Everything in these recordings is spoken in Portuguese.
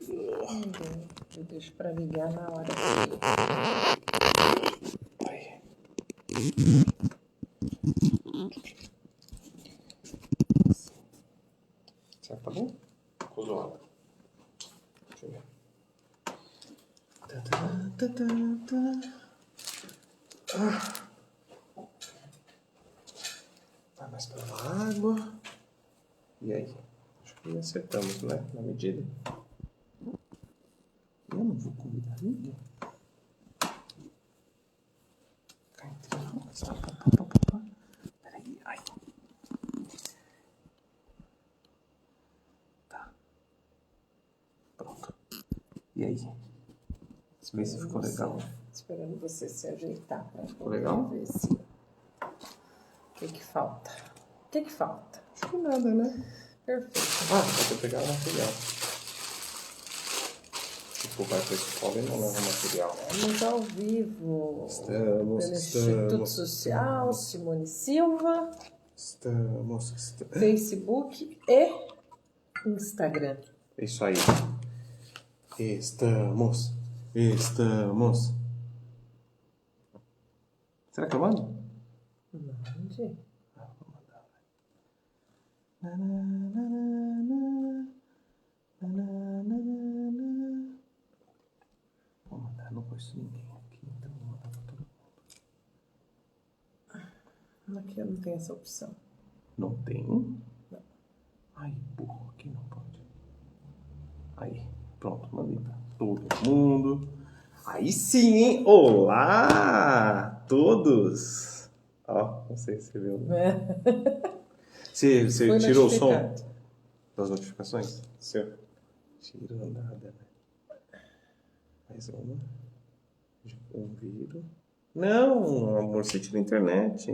Eu deixo pra ligar na hora. Aí. Será que tá bom? Ficou zoado. Deixa eu ver. Vai mais pela água. E aí? Acho que acertamos, né? Na medida. Eu não vou convidar ninguém. Cá entre nós. Peraí. Ai. Tá. Pronto. E aí? Vê se ficou legal. Esperando você se ajeitar. Ficou legal? Ver se... O que falta? O que falta? Acho que nada, né? Perfeito. Vou pegar o material. Tipo, vai pra escola e não leva material. Estamos ao vivo. Estamos. Pelo Instituto Social, Simone Silva. Estamos. Facebook e Instagram. É isso aí. Estamos. Será que eu mando? Mande. Vou mandar. Vou mandar, não conheço ninguém aqui, então vou mandar pra todo mundo. Aqui eu não tenho essa opção. Não tem? Não. Ai, burro, aqui não pode. Aí, pronto, mandei pra todo mundo. Aí sim, hein? Olá, todos! Ó, não sei se você viu. Você tirou o som das notificações? Seu. Tirou nada, né? Mais uma. Um vírus. Não, amor, você tira a internet.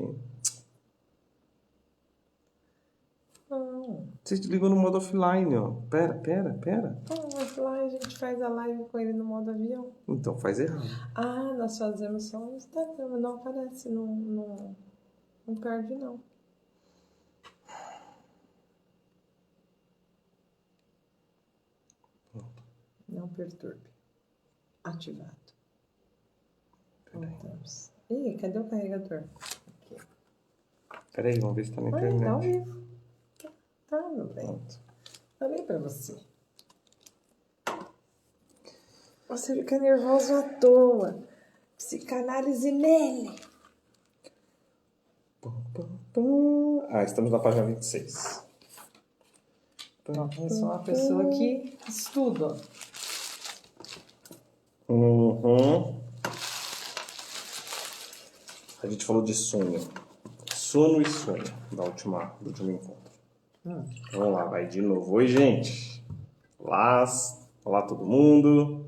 Não. Você ligou no modo offline, ó. Pera. Mas lá a gente faz a live com ele no modo avião. Então faz errado. Ah, nós fazemos só no Instagram, mas não aparece, não perde não. Pronto. Não perturbe. Ativado. Peraí. Voltamos. Ih, cadê o carregador? Aqui. Peraí, vamos ver se tá na internet. Tá ao vivo. Tá, meu bem. Pronto. Falei pra você. Você fica nervoso à toa. Psicanálise nele. Estamos na página 26. Então, eu sou uma pessoa que estuda. A gente falou de sonho. Sono e sonho do último encontro. Vamos lá, vai de novo. Oi, gente. Olá todo mundo.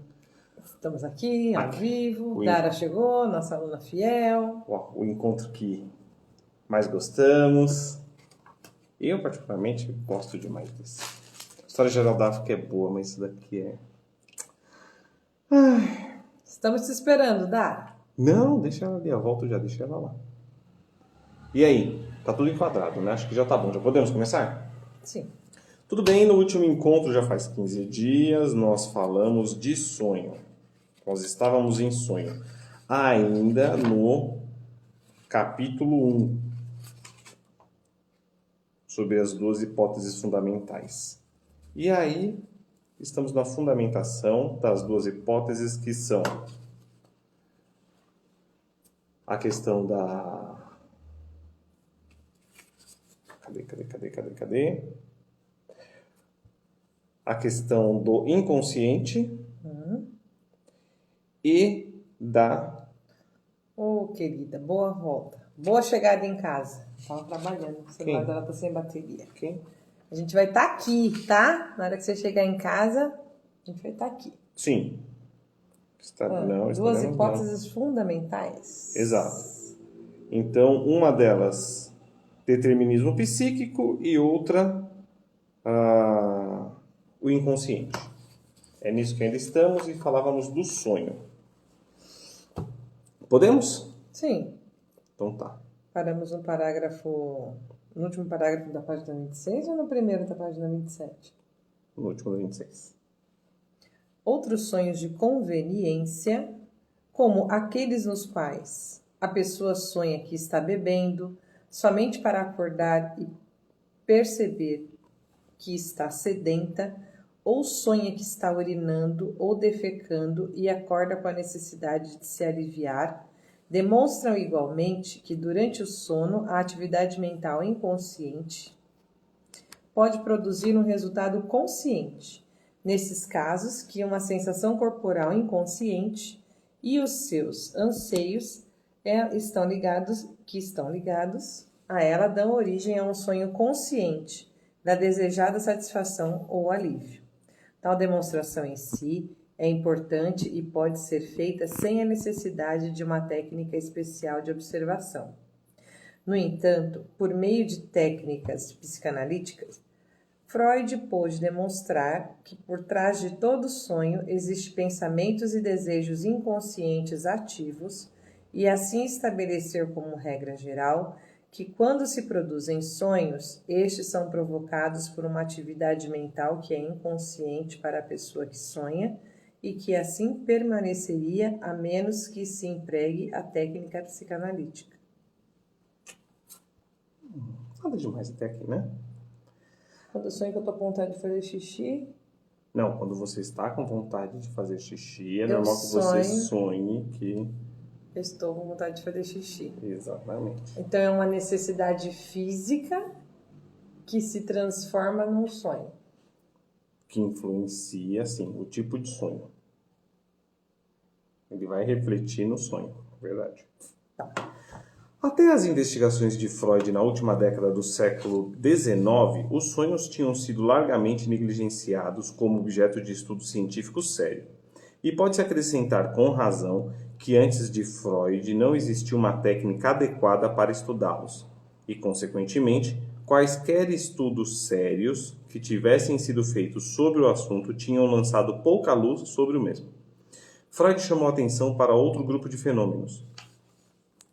Estamos aqui, ao vivo. Dara chegou, nossa aluna fiel. O encontro que mais gostamos. Eu, particularmente, gosto demais disso. A história geral da África é boa, mas isso daqui é... Estamos te esperando, Dara. Não, deixa ela ali, eu volto já, deixa ela lá. E aí? Tá tudo enquadrado, né? Acho que já tá bom. Já podemos começar? Sim. Tudo bem, no último encontro, já faz 15 dias, nós falamos de sonho. Nós estávamos em sonho. Ainda no capítulo 1. Sobre as 2 hipóteses fundamentais. E aí, estamos na fundamentação das 2 hipóteses que são a questão da... Cadê? A questão do inconsciente e da... Ô, querida, boa volta. Boa chegada em casa. Tava trabalhando, o celular dela tá sem bateria. Quem? A gente vai estar aqui, tá? Na hora que você chegar em casa, a gente vai estar aqui. Sim. Não, 2 hipóteses fundamentais. Exato. Então, uma delas, determinismo psíquico, e outra, o inconsciente. É nisso que ainda estamos e falávamos do sonho. Podemos? Sim. Então tá. Paramos no último parágrafo da página 26 ou no primeiro da página 27? No último da 26. outros sonhos de conveniência, como aqueles nos quais a pessoa sonha que está bebendo, somente para acordar e perceber que está sedenta, ou sonha que está urinando ou defecando e acorda com a necessidade de se aliviar, demonstram igualmente que durante o sono a atividade mental inconsciente pode produzir um resultado consciente. Nesses casos, que uma sensação corporal inconsciente e os seus anseios estão ligados a ela dão origem a um sonho consciente da desejada satisfação ou alívio. Tal demonstração em si é importante e pode ser feita sem a necessidade de uma técnica especial de observação. No entanto, por meio de técnicas psicanalíticas, Freud pôde demonstrar que por trás de todo sonho existem pensamentos e desejos inconscientes ativos e assim estabelecer como regra geral que quando se produzem sonhos, estes são provocados por uma atividade mental que é inconsciente para a pessoa que sonha e que assim permaneceria a menos que se empregue a técnica psicanalítica. Nada demais até aqui, né? Quando eu sonho que eu tô com vontade de fazer xixi... Não, quando você está com vontade de fazer xixi, é Eu normal que você sonhe que... Eu estou com vontade de fazer xixi. Exatamente. Então é uma necessidade física que se transforma num sonho. Que influencia, sim, o tipo de sonho. Ele vai refletir no sonho, verdade. Tá. Até as investigações de Freud na última década do século XIX, os sonhos tinham sido largamente negligenciados como objeto de estudo científico sério. E pode-se acrescentar com razão que antes de Freud não existia uma técnica adequada para estudá-los, e, consequentemente, quaisquer estudos sérios que tivessem sido feitos sobre o assunto tinham lançado pouca luz sobre o mesmo. Freud chamou atenção para outro grupo de fenômenos,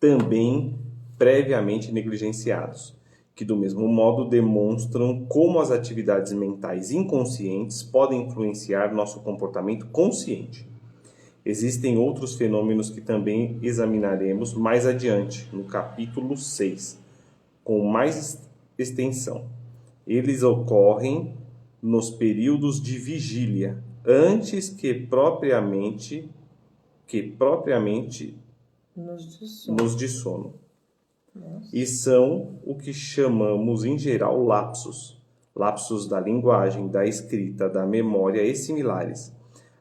também previamente negligenciados, que do mesmo modo demonstram como as atividades mentais inconscientes podem influenciar nosso comportamento consciente. Existem outros fenômenos que também examinaremos mais adiante, no capítulo 6, com mais extensão. Eles ocorrem nos períodos de vigília, antes que propriamente nos de sono. E são o que chamamos em geral lapsos. Lapsos da linguagem, da escrita, da memória e similares.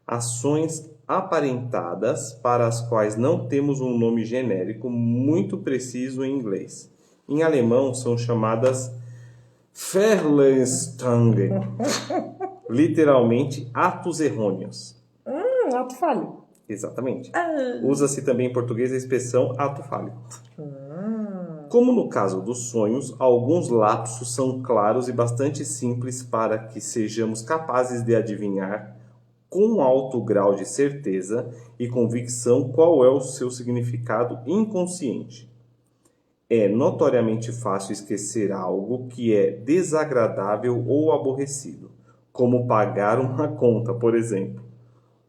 Ações aparentadas para as quais não temos um nome genérico muito preciso em inglês. Em alemão são chamadas Verletzungen, literalmente atos errôneos. Ato falho. Exatamente. Usa-se também em português a expressão ato falho. Como no caso dos sonhos, alguns lapsos são claros e bastante simples para que sejamos capazes de adivinhar com alto grau de certeza e convicção qual é o seu significado inconsciente. É notoriamente fácil esquecer algo que é desagradável ou aborrecido, como pagar uma conta, por exemplo.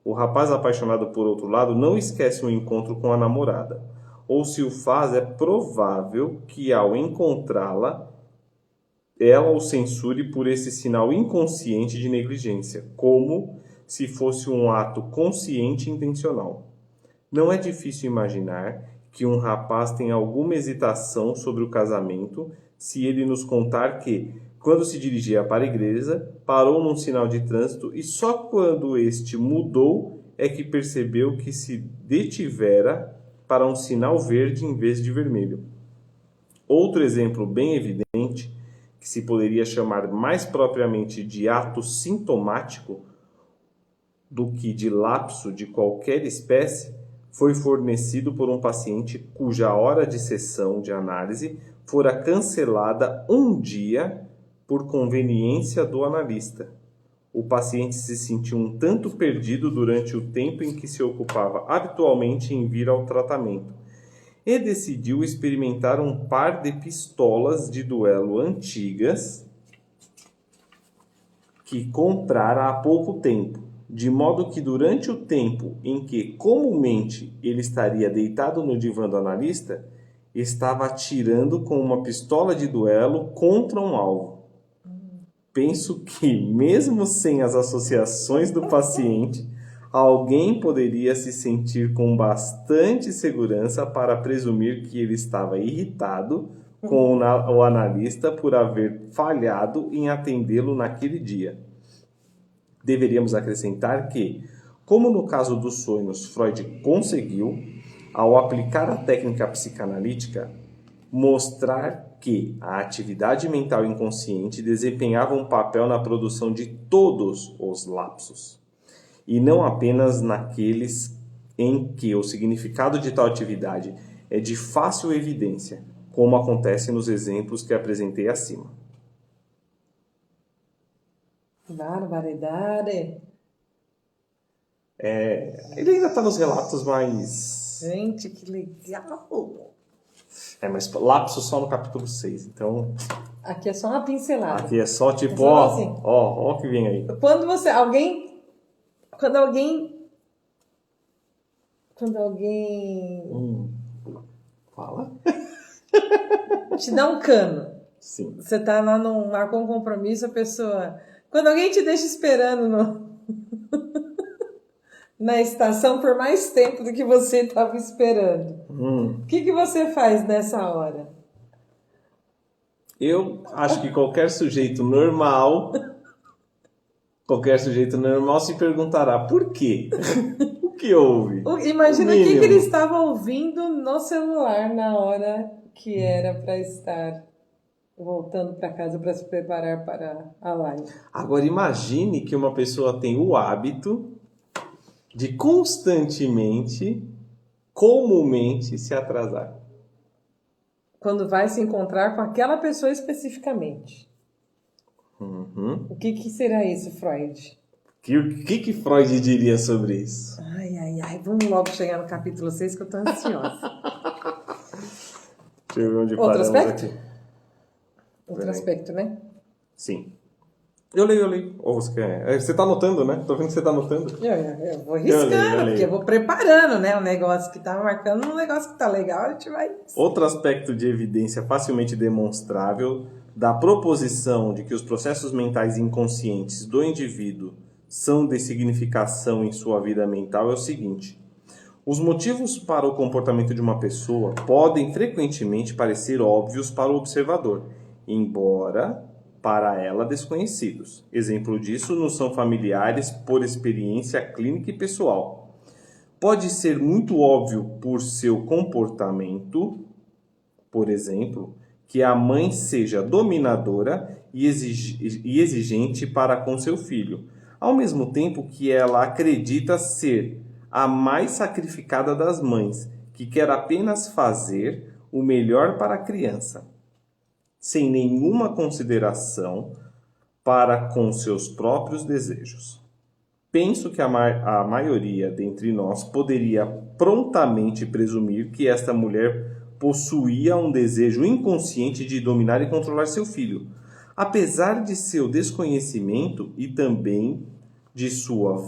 O rapaz apaixonado por outro lado não esquece um encontro com a namorada, ou se o faz é provável que ao encontrá-la, ela o censure por esse sinal inconsciente de negligência, como se fosse um ato consciente e intencional. Não é difícil imaginar que um rapaz tenha alguma hesitação sobre o casamento se ele nos contar que, quando se dirigia para a igreja, parou num sinal de trânsito e só quando este mudou é que percebeu que se detivera para um sinal verde em vez de vermelho. Outro exemplo bem evidente, que se poderia chamar mais propriamente de ato sintomático do que de lapso de qualquer espécie, foi fornecido por um paciente cuja hora de sessão de análise fora cancelada um dia por conveniência do analista. O paciente se sentiu um tanto perdido durante o tempo em que se ocupava habitualmente em vir ao tratamento e decidiu experimentar um par de pistolas de duelo antigas que comprara há pouco tempo, de modo que durante o tempo em que comumente ele estaria deitado no divã do analista, estava atirando com uma pistola de duelo contra um alvo. Penso que, mesmo sem as associações do paciente, alguém poderia se sentir com bastante segurança para presumir que ele estava irritado com o analista por haver falhado em atendê-lo naquele dia. Deveríamos acrescentar que, como no caso dos sonhos, Freud conseguiu, ao aplicar a técnica psicanalítica, mostrar que a atividade mental inconsciente desempenhava um papel na produção de todos os lapsos, e não apenas naqueles em que o significado de tal atividade é de fácil evidência, como acontece nos exemplos que apresentei acima. Barbaridade. Ele ainda está nos relatos mais... Gente, que legal. Mas lapsos só no capítulo 6, então... Aqui é só uma pincelada. Aqui é só tipo, É só assim. ó o que vem aí. Quando alguém Fala? te dá um cano, Sim. você tá lá, marcou um compromisso, a pessoa... Quando alguém te deixa esperando na estação por mais tempo do que você estava esperando, o que você faz nessa hora? Eu acho que qualquer sujeito normal se perguntará por quê? O que houve? Imagina o que ele estava ouvindo no celular na hora que era para estar voltando para casa para se preparar para a live. Agora imagine que uma pessoa tem o hábito de constantemente, comumente se atrasar. Quando vai se encontrar com aquela pessoa especificamente. O que será isso, Freud? O que Freud diria sobre isso? Ai, vamos logo chegar no capítulo 6 que eu tô ansiosa. Deixa eu ver onde Outro paramos aspecto? aqui. Outro aspecto, né? Sim. Eu leio. Ou você quer... Você tá anotando, né? Tô vendo que você tá anotando. Eu vou riscando, porque eu vou preparando, né? O negócio que tá marcando, um negócio que tá legal, a gente vai... Outro aspecto de evidência facilmente demonstrável da proposição de que os processos mentais inconscientes do indivíduo são de significação em sua vida mental é o seguinte: os motivos para o comportamento de uma pessoa podem frequentemente parecer óbvios para o observador, embora para ela desconhecidos. Exemplo disso nos são familiares por experiência clínica e pessoal. Pode ser muito óbvio por seu comportamento, por exemplo, que a mãe seja dominadora e exigente para com seu filho, ao mesmo tempo que ela acredita ser a mais sacrificada das mães, que quer apenas fazer o melhor para a criança, sem nenhuma consideração para com seus próprios desejos. Penso que a maioria dentre nós poderia prontamente presumir que esta mulher possuía um desejo inconsciente de dominar e controlar seu filho, apesar de seu desconhecimento e também de sua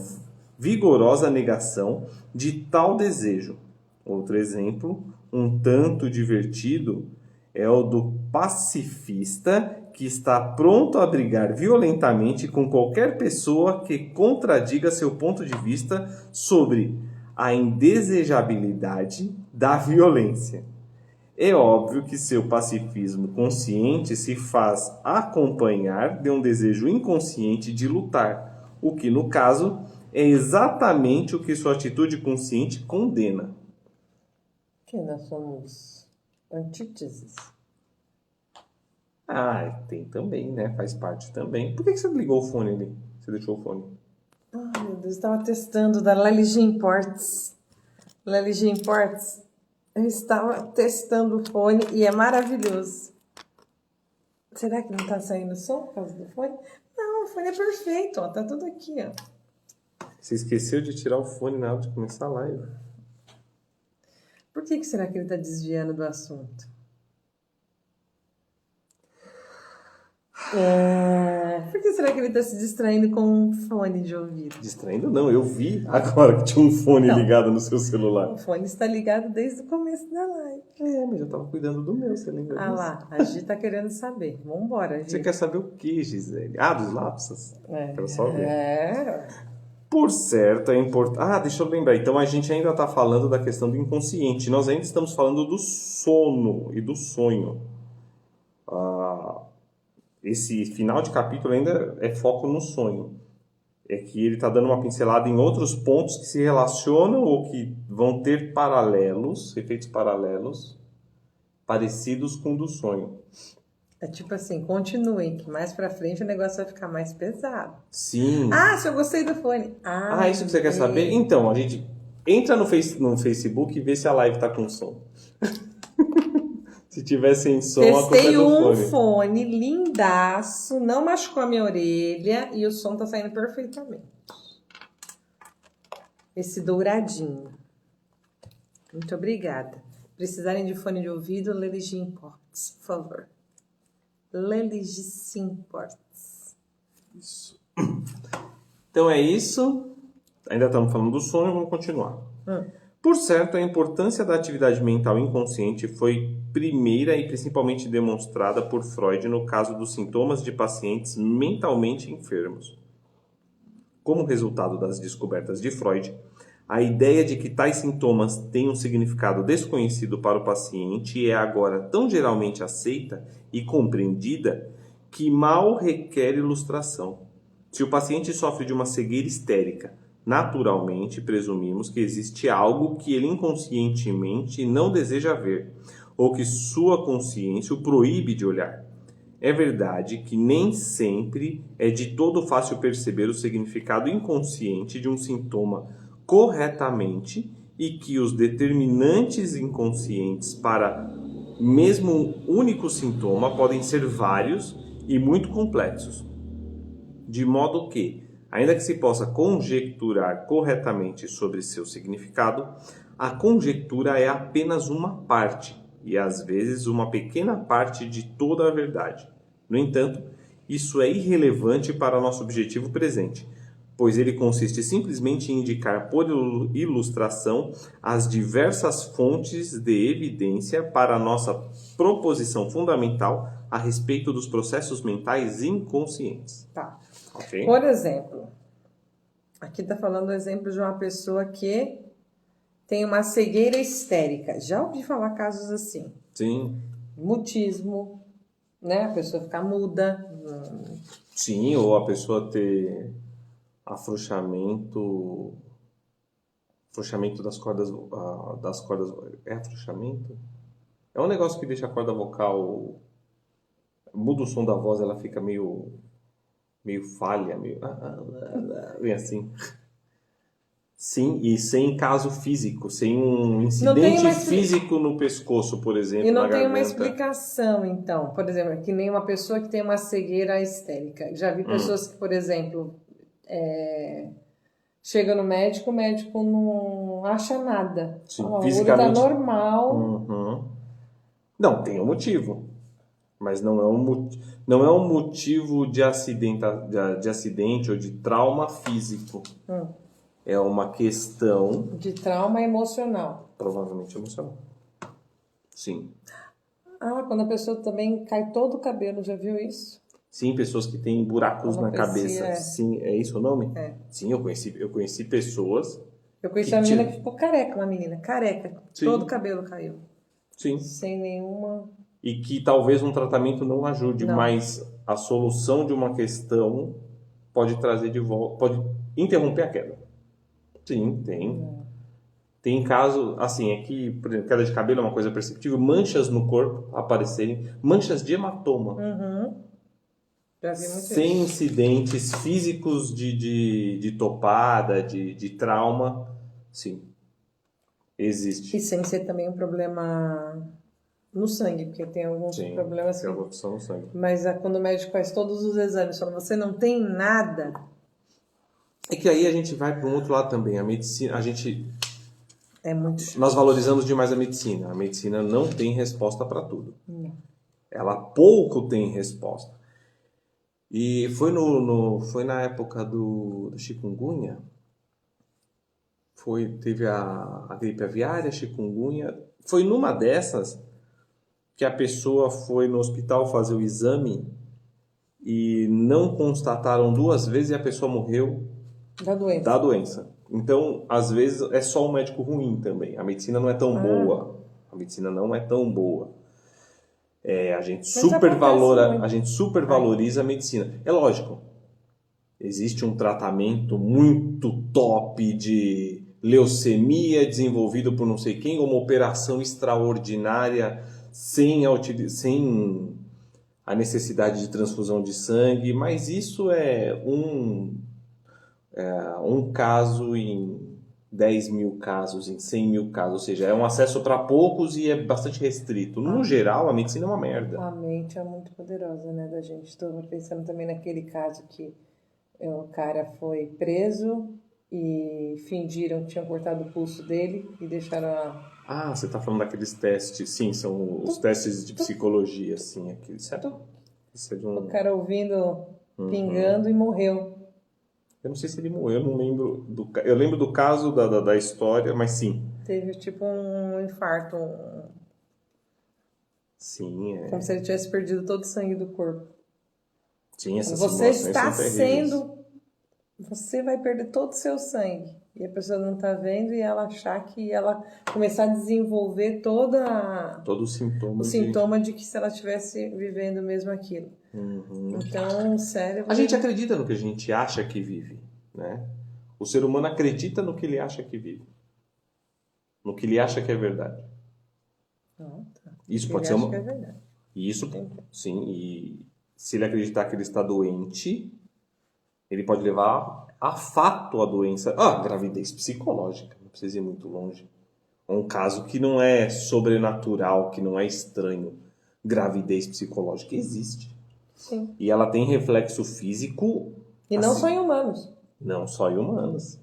vigorosa negação de tal desejo. Outro exemplo, um tanto divertido, é o do pacifista que está pronto a brigar violentamente com qualquer pessoa que contradiga seu ponto de vista sobre a indesejabilidade da violência. É óbvio que seu pacifismo consciente se faz acompanhar de um desejo inconsciente de lutar, o que, no caso, é exatamente o que sua atitude consciente condena. Que nós somos antíteses. Tem também, né? Faz parte também. Por que você ligou o fone ali? Você deixou o fone? Ai, meu Deus, estava testando da LG Imports. LG Imports. Eu estava testando o fone e é maravilhoso. Será que não está saindo som por causa do fone? Não, o fone é perfeito, ó. Tá tudo aqui, ó. Você esqueceu de tirar o fone na hora de começar a live. Por que será que ele está desviando do assunto? Por que será que ele está se distraindo com um fone de ouvido? Distraindo não, eu vi agora que tinha um fone Não. ligado no seu celular. O fone está ligado desde o começo da live. Mas eu tava cuidando do meu, você lembra disso? Lá, a Gi tá querendo saber. Vambora, Gi. Você quer saber o que, Gisele? Dos lapsos? Quero só ver. Por certo, é importante... deixa eu lembrar. Então, a gente ainda está falando da questão do inconsciente. Nós ainda estamos falando do sono e do sonho. Esse final de capítulo ainda é foco no sonho. É que ele está dando uma pincelada em outros pontos que se relacionam ou que vão ter paralelos, efeitos paralelos, parecidos com o do sonho. É tipo assim, continuem, que mais pra frente o negócio vai ficar mais pesado. Sim. Se eu gostei do fone. Isso que você quer saber? Então, a gente entra no Facebook e vê se a live tá com som. Se tiver sem som, a culpa é do fone. Testei um fone lindaço, não machucou a minha orelha e o som tá saindo perfeitamente. Esse douradinho. Muito obrigada. Precisarem de fone de ouvido, Lelige Imports, por favor. Lelige Imports. Isso. Então é isso. Ainda estamos falando do sonho, vamos continuar. Por certo, a importância da atividade mental inconsciente foi primeira e principalmente demonstrada por Freud no caso dos sintomas de pacientes mentalmente enfermos. Como resultado das descobertas de Freud, a ideia de que tais sintomas têm um significado desconhecido para o paciente é agora tão geralmente aceita e compreendida que mal requer ilustração. Se o paciente sofre de uma cegueira histérica, naturalmente presumimos que existe algo que ele inconscientemente não deseja ver, ou que sua consciência o proíbe de olhar. É verdade que nem sempre é de todo fácil perceber o significado inconsciente de um sintoma corretamente e que os determinantes inconscientes para mesmo um único sintoma podem ser vários e muito complexos. De modo que, ainda que se possa conjecturar corretamente sobre seu significado, a conjectura é apenas uma parte, e às vezes uma pequena parte de toda a verdade. No entanto, isso é irrelevante para nosso objetivo presente, pois ele consiste simplesmente em indicar por ilustração as diversas fontes de evidência para a nossa proposição fundamental a respeito dos processos mentais inconscientes. Tá. Okay? Por exemplo, aqui está falando o exemplo de uma pessoa que tem uma cegueira histérica. Já ouvi falar casos assim. Sim. Mutismo, né? A pessoa ficar muda. Sim, ou a pessoa ter afrouxamento das cordas, é afrouxamento? É um negócio que deixa a corda vocal, muda o som da voz, ela fica meio falha, meio assim. Sim, e sem caso físico, sem um incidente físico no pescoço, por exemplo, e não na tem garganta. uma explicação, então. Por exemplo, que nem uma pessoa que tem uma cegueira histérica. Já vi pessoas que, por exemplo, chega no médico, o médico não acha nada. Sim, o olho fisicamente. tá normal. Uhum. Não, tem um motivo. Mas não é um motivo de acidente ou de trauma físico. É uma questão... de trauma emocional. Provavelmente emocional. Sim. Quando a pessoa também cai todo o cabelo, já viu isso? Sim, pessoas que têm buracos na cabeça. Sim, é isso o nome? É. Sim, eu conheci pessoas... Eu conheci uma menina que ficou careca, careca. Sim. Todo o cabelo caiu. Sim. Sem nenhuma... E que talvez um tratamento não ajude, mas a solução de uma questão pode trazer de volta, pode interromper a queda. Sim, tem. Tem caso, assim, é que, por exemplo, queda de cabelo é uma coisa perceptível, manchas no corpo aparecerem, manchas de hematoma. Já vi muito sem incidentes físicos de topada, de trauma. Sim, existe. E sem ser também um problema no sangue, porque tem alguns problemas que... alguns são no sangue. Mas quando o médico faz todos os exames, fala, você não tem nada... É que aí a gente vai para um outro lado também. A medicina, nós valorizamos demais a medicina. A medicina não tem resposta para tudo. Não. Ela pouco tem resposta. E foi na época do chikungunya. Teve a gripe aviária, chikungunya. Foi numa dessas que a pessoa foi no hospital fazer o exame e não constataram 2 vezes e a pessoa morreu da doença. Então, às vezes, é só um médico ruim também. A medicina não é tão boa. A medicina não é tão boa. A gente supervaloriza a medicina. É lógico, existe um tratamento muito top de leucemia desenvolvido por não sei quem, uma operação extraordinária sem a necessidade de transfusão de sangue, mas isso é um caso em 10 mil casos, em 100 mil casos, ou seja, é um acesso para poucos e é bastante restrito. No geral, a medicina é uma merda. A mente é muito poderosa, né, da gente. Estou pensando também naquele caso que o cara foi preso e fingiram que tinham cortado o pulso dele e deixaram você está falando daqueles testes, sim, são os testes de psicologia, sim, aquele, certo? O cara ouvindo, pingando e morreu. Eu não sei se ele morreu, eu não lembro eu lembro do caso da história, mas sim. Teve tipo um infarto. Sim, como se ele tivesse perdido todo o sangue do corpo. Sim, essas Você está são terríveis. você vai perder todo o seu sangue. E a pessoa não está vendo e ela achar que ela começar a desenvolver todo o sintoma de que se ela estivesse vivendo mesmo aquilo. Então, o cérebro... A gente acredita no que a gente acha que vive, né? O ser humano acredita no que ele acha que vive. No que ele acha que é verdade. Isso pode ser uma... que é verdade. Isso, sim. E se ele acreditar que ele está doente, ele pode levar a fato a doença. Gravidez psicológica. Não precisa ir muito longe. Um caso que não é sobrenatural, que não é estranho. Gravidez psicológica existe. Sim. E ela tem reflexo físico... E não só em humanos. Não só em humanos.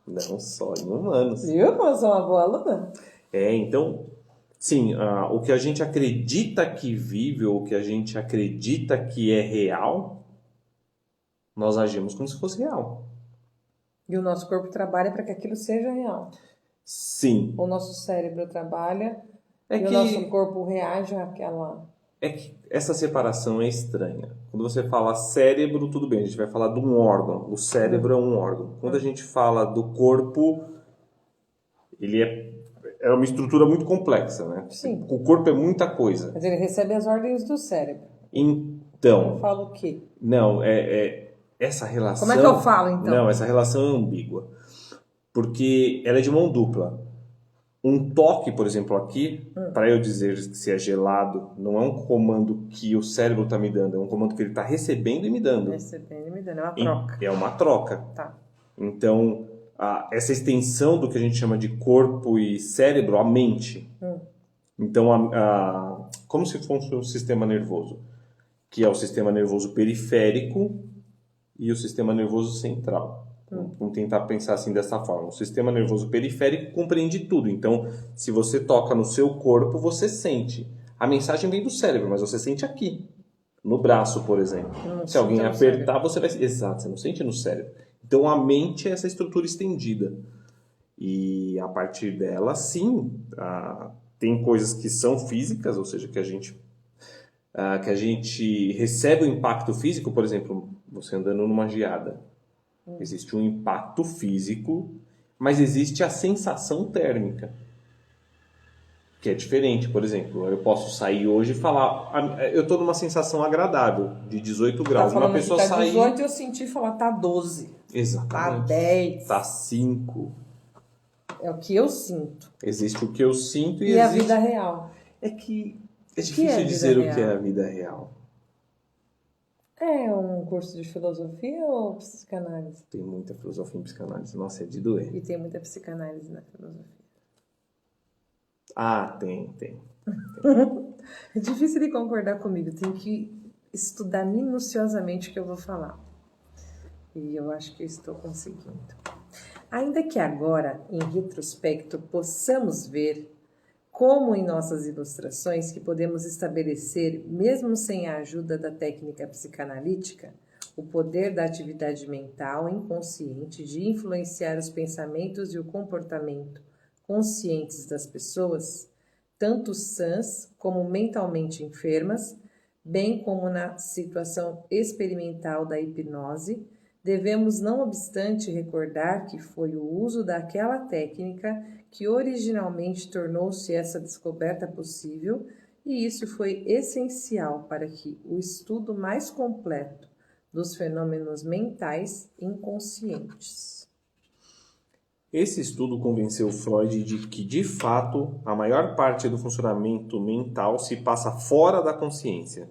Não só em humanos. Viu como eu sou uma boa aluna? Então... Sim, o que a gente acredita que vive, ou o que a gente acredita que é real, nós agimos como se fosse real. E o nosso corpo trabalha para que aquilo seja real. Sim. O nosso cérebro trabalha o nosso corpo reage àquela... É que essa separação é estranha. Quando você fala cérebro, tudo bem, a gente vai falar de um órgão. O cérebro é um órgão. Quando a gente fala do corpo, ele é uma estrutura muito complexa, né? Sim. O corpo é muita coisa. Mas ele recebe as ordens do cérebro. Então... Eu falo o quê? Não, essa relação... Como é que eu falo, então? Não, essa relação é ambígua. Porque ela é de mão dupla. Um toque, por exemplo, aqui, para eu dizer se é gelado, não é um comando que o cérebro está me dando, é um comando que ele está recebendo e me dando. Recebendo e me dando, é uma troca. É uma troca. Tá. Então... essa extensão do que a gente chama de corpo e cérebro, a mente. Então, como se fosse um sistema nervoso, que é o sistema nervoso periférico e o sistema nervoso central. Vamos tentar pensar assim dessa forma. O sistema nervoso periférico compreende tudo. Então, se você toca no seu corpo, você sente. A mensagem vem do cérebro, mas você sente aqui. No braço, por exemplo. Se alguém apertar, você vai... Exato, você não sente no cérebro. Então, a mente é essa estrutura estendida. E a partir dela, sim, tem coisas que são físicas, ou seja, que a gente recebe o impacto físico, por exemplo, você andando numa geada. Existe um impacto físico, mas existe a sensação térmica, que é diferente. Por exemplo, eu posso sair hoje e falar, eu estou numa sensação agradável, de 18 graus. Uma pessoa que tá 18 e eu senti falar, tá 12. Exatamente. Tá 10. Tá 5. É o que eu sinto. Existe o que eu sinto e a vida real. É difícil dizer o que é a vida real. É um curso de filosofia ou psicanálise? Tem muita filosofia em psicanálise. Nossa, é de doer. E tem muita psicanálise na filosofia. Tem. É difícil de concordar comigo. Tem que estudar minuciosamente o que eu vou falar. E eu acho que eu estou conseguindo. Ainda que agora, em retrospecto, possamos ver como em nossas ilustrações que podemos estabelecer, mesmo sem a ajuda da técnica psicanalítica, o poder da atividade mental inconsciente de influenciar os pensamentos e o comportamento conscientes das pessoas, tanto sãs como mentalmente enfermas, bem como na situação experimental da hipnose, devemos, não obstante, recordar que foi o uso daquela técnica que originalmente tornou-se essa descoberta possível, e isso foi essencial para que o estudo mais completo dos fenômenos mentais inconscientes. Esse estudo convenceu Freud de que, de fato, a maior parte do funcionamento mental se passa fora da consciência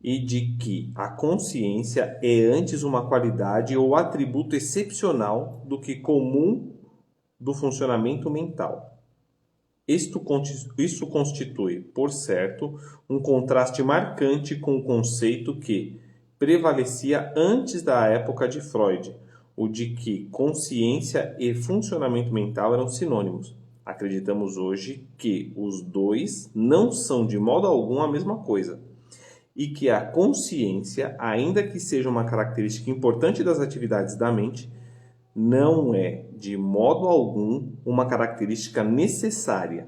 e de que a consciência é antes uma qualidade ou atributo excepcional do que comum do funcionamento mental. Isso constitui, por certo, um contraste marcante com o conceito que prevalecia antes da época de Freud, o de que consciência e funcionamento mental eram sinônimos. Acreditamos hoje que os dois não são de modo algum a mesma coisa, e que a consciência, ainda que seja uma característica importante das atividades da mente, não é, de modo algum, uma característica necessária.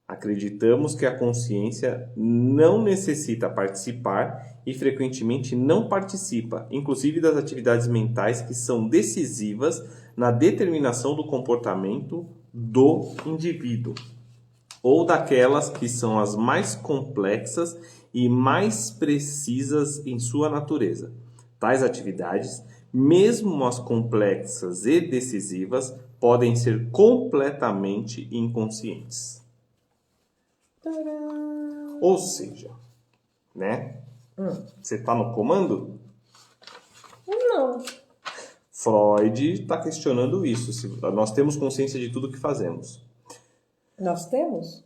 Acreditamos que a consciência não necessita participar e frequentemente não participa, inclusive das atividades mentais que são decisivas na determinação do comportamento do indivíduo, ou daquelas que são as mais complexas e mais precisas em sua natureza. Tais atividades, mesmo as complexas e decisivas, podem ser completamente inconscientes. Tcharam! Ou seja, né? Você está no comando? Não. Freud está questionando isso. Se nós temos consciência de tudo que fazemos. Nós temos?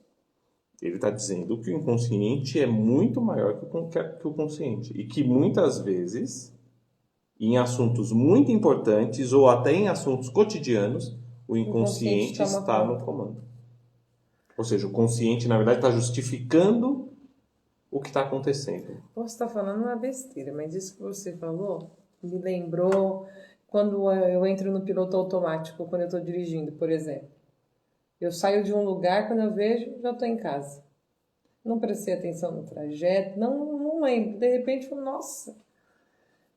Ele está dizendo que o inconsciente é muito maior que o consciente. E que muitas vezes, em assuntos muito importantes ou até em assuntos cotidianos, o inconsciente está no comando. Ou seja, o consciente, na verdade, está justificando o que está acontecendo. Posso estar falando uma besteira, mas isso que você falou me lembrou quando eu entro no piloto automático, quando eu estou dirigindo, por exemplo. Eu saio de um lugar, quando eu vejo, já estou em casa. Não prestei atenção no trajeto, não lembro. De repente, eu falo, nossa,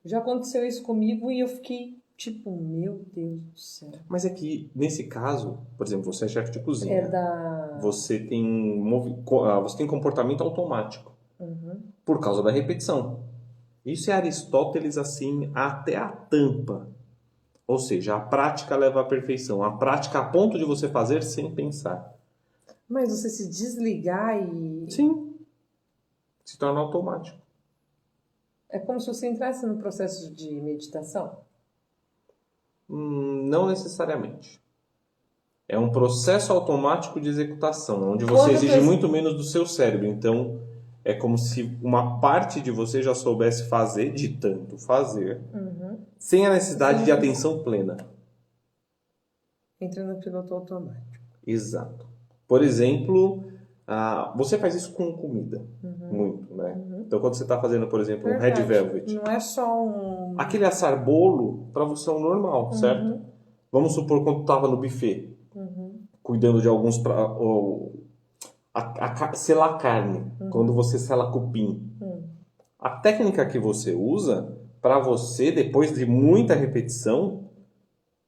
já aconteceu isso comigo e eu fiquei tipo, meu Deus do céu. Mas é que, nesse caso, por exemplo, você é chefe de cozinha. Você tem comportamento automático. Por causa da repetição. Isso é Aristóteles assim até a tampa. Ou seja, a prática leva à perfeição. A prática a ponto de você fazer sem pensar. Mas você se desligar e... Sim. Se torna automático. É como se você entrasse no processo de meditação? Não necessariamente. É um processo automático de executação, onde você exige muito menos do seu cérebro. Então, é como se uma parte de você já soubesse fazer, de tanto fazer, sem a necessidade de atenção plena. Entra no piloto automático. Exato. Por exemplo, você faz isso com comida. Muito, né? Então, quando você está fazendo, por exemplo, um Red Velvet. Não é só um... Aquele assar bolo, para você é um normal, certo? Vamos supor quando estava no buffet. Cuidando de alguns... selar carne. Quando você sela cupim. A técnica que você usa, para você, depois de muita repetição,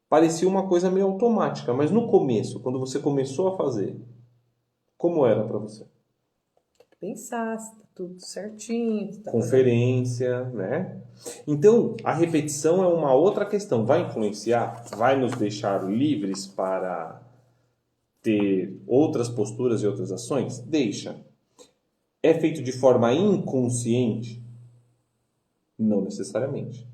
parecia uma coisa meio automática. Mas no começo, quando você começou a fazer, como era para você? Pensar, se tá tudo certinho. Tá Conferência, né? Então, a repetição é uma outra questão. Vai influenciar? Vai nos deixar livres para ter outras posturas e outras ações? Deixa. É feito de forma inconsciente? Não necessariamente.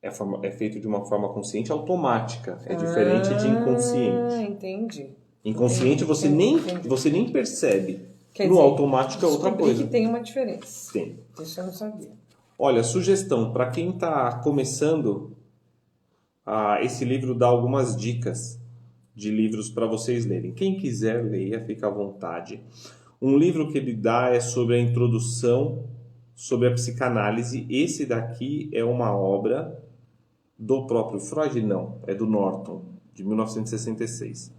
É feito de uma forma consciente automática. É diferente de inconsciente. Entendi. Inconsciente você nem percebe. Quer no dizer, automático é outra coisa. Que tem uma diferença. Tem. Isso eu não sabia. Olha, sugestão. Para quem está começando, esse livro dá algumas dicas de livros para vocês lerem. Quem quiser leia, fica à vontade. Um livro que ele dá é sobre a introdução sobre a psicanálise. Esse daqui é uma obra do próprio Freud? Não, é do Norton, de 1966.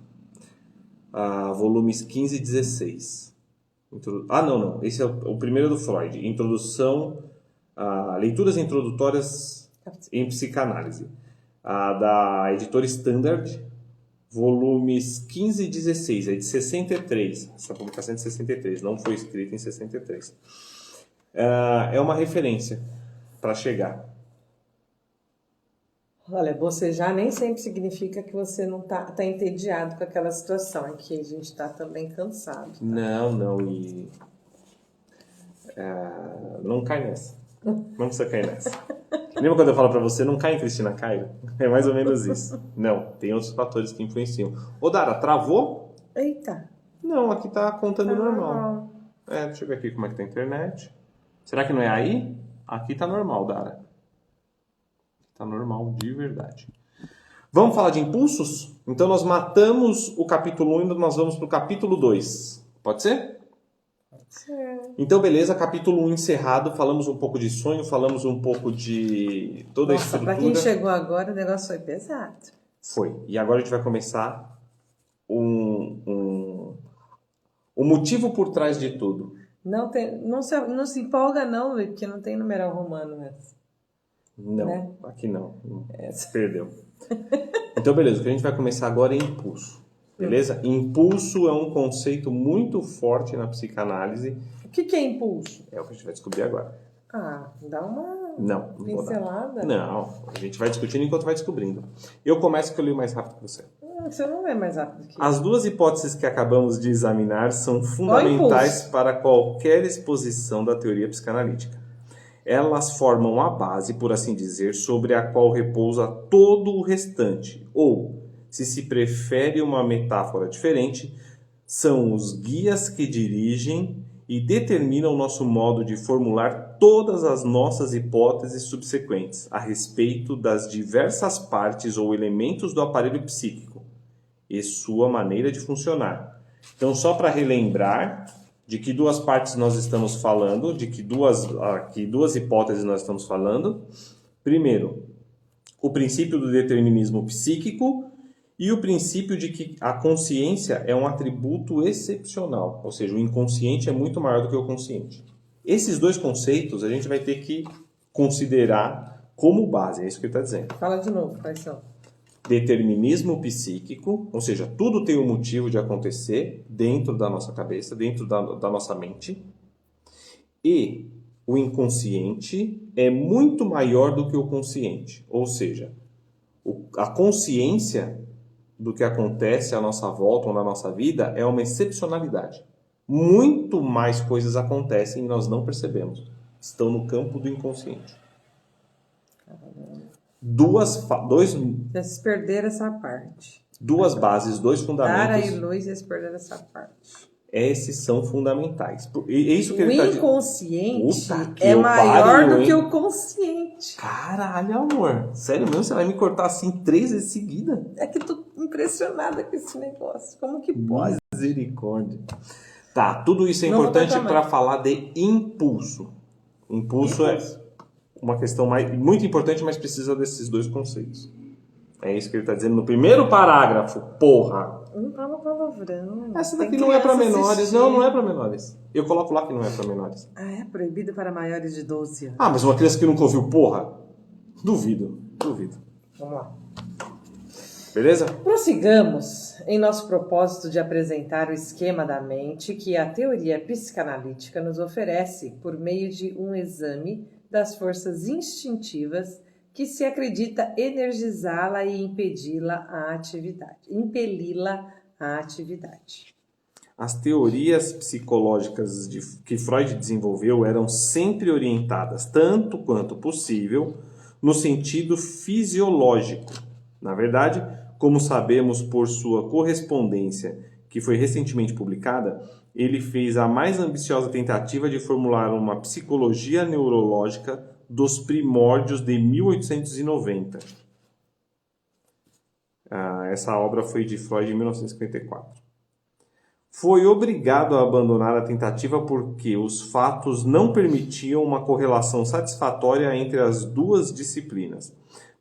Volumes 15 e 16. Não. Esse é o primeiro do Freud. Introdução, leituras introdutórias em psicanálise. Da editora Standard, volumes 15 e 16, é de 63. Essa publicação é de 63, não foi escrita em 63. É uma referência para chegar. Olha, bocejar nem sempre significa que você não tá entediado com aquela situação. É que a gente está também cansado. Tá? Não, não cai nessa. Não precisa cair nessa. Lembra quando eu falo pra você, não cai em Cristina Cairo? É mais ou menos isso. Não, tem outros fatores que influenciam. Ô, Dara, travou? Eita. Não, aqui tá contando normal. Deixa eu ver aqui como é que tá a internet. Será que não é aí? Aqui tá normal, Dara. Tá normal de verdade. Vamos falar de impulsos? Então nós matamos o capítulo 1 e nós vamos pro capítulo 2. Pode ser? Então, beleza, capítulo 1 encerrado, falamos um pouco de sonho, falamos um pouco de toda a estrutura. Pra quem chegou agora, o negócio foi pesado. Foi. E agora a gente vai começar o motivo por trás de tudo. Não se empolga não, porque não tem numeral romano mesmo. Não, né? Aqui não. Perdeu. Então, beleza, o que a gente vai começar agora é impulso. Beleza? Impulso é um conceito muito forte na psicanálise. O que é impulso? É o que a gente vai descobrir agora. Dá uma não pincelada. Não, a gente vai discutindo enquanto vai descobrindo. Eu começo que eu leio mais rápido que você. Você não é mais rápido que eu. As duas hipóteses que acabamos de examinar são fundamentais para qualquer exposição da teoria psicanalítica. Elas formam a base, por assim dizer, sobre a qual repousa todo o restante, ou, se se prefere uma metáfora diferente, são os guias que dirigem e determinam nosso modo de formular todas as nossas hipóteses subsequentes a respeito das diversas partes ou elementos do aparelho psíquico e sua maneira de funcionar. Então, só para relembrar de que duas partes nós estamos falando, de que duas hipóteses nós estamos falando. Primeiro, o princípio do determinismo psíquico e o princípio de que a consciência é um atributo excepcional, ou seja, o inconsciente é muito maior do que o consciente. Esses dois conceitos a gente vai ter que considerar como base, é isso que ele está dizendo. Fala de novo, quais são? Determinismo psíquico, ou seja, tudo tem um motivo de acontecer dentro da nossa cabeça, dentro da nossa mente. E o inconsciente é muito maior do que o consciente, ou seja, a consciência do que acontece à nossa volta ou na nossa vida é uma excepcionalidade. Muito mais coisas acontecem e nós não percebemos. Estão no campo do inconsciente. Vocês perderam essa parte. Duas bases, dois fundamentos. Dara e Luiz, vocês perderam essa parte. Esses são fundamentais. E é isso que o ele inconsciente é maior do que o consciente. Caralho, amor. Sério mesmo? Você vai me cortar assim 3 vezes seguidas? É que tô impressionada com esse negócio. Como que pode? Misericórdia. Tá, tudo isso é importante para falar de impulso. Impulso é uma questão muito importante, mas precisa desses dois conceitos. É isso que ele está dizendo no primeiro parágrafo. Porra! Não fala palavrão. Essa daqui não é para menores. Não é para menores. Eu coloco lá que não é para menores. É proibido para maiores de 12 anos. Mas uma criança que nunca ouviu porra? Duvido. Vamos lá. Beleza? Prossigamos em nosso propósito de apresentar o esquema da mente que a teoria psicanalítica nos oferece por meio de um exame das forças instintivas que se acredita energizá-la e impeli-la à atividade. As teorias psicológicas que Freud desenvolveu eram sempre orientadas, tanto quanto possível, no sentido fisiológico. Na verdade, como sabemos por sua correspondência, que foi recentemente publicada, ele fez a mais ambiciosa tentativa de formular uma psicologia neurológica dos primórdios de 1890. Essa obra foi de Freud em 1954. foi obrigado a abandonar a tentativa porque os fatos não permitiam uma correlação satisfatória entre as duas disciplinas.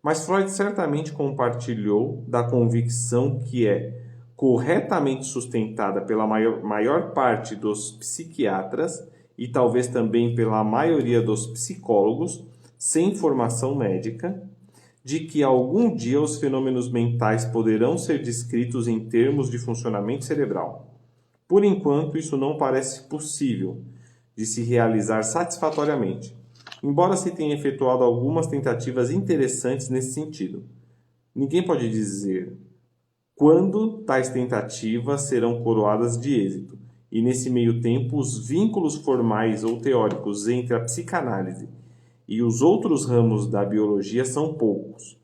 Mas Freud certamente compartilhou da convicção que é corretamente sustentada pela maior parte dos psiquiatras e talvez também pela maioria dos psicólogos sem formação médica, de que algum dia os fenômenos mentais poderão ser descritos em termos de funcionamento cerebral. Por enquanto, isso não parece possível de se realizar satisfatoriamente, embora se tenha efetuado algumas tentativas interessantes nesse sentido. Ninguém pode dizer quando tais tentativas serão coroadas de êxito, e nesse meio tempo os vínculos formais ou teóricos entre a psicanálise e os outros ramos da biologia são poucos.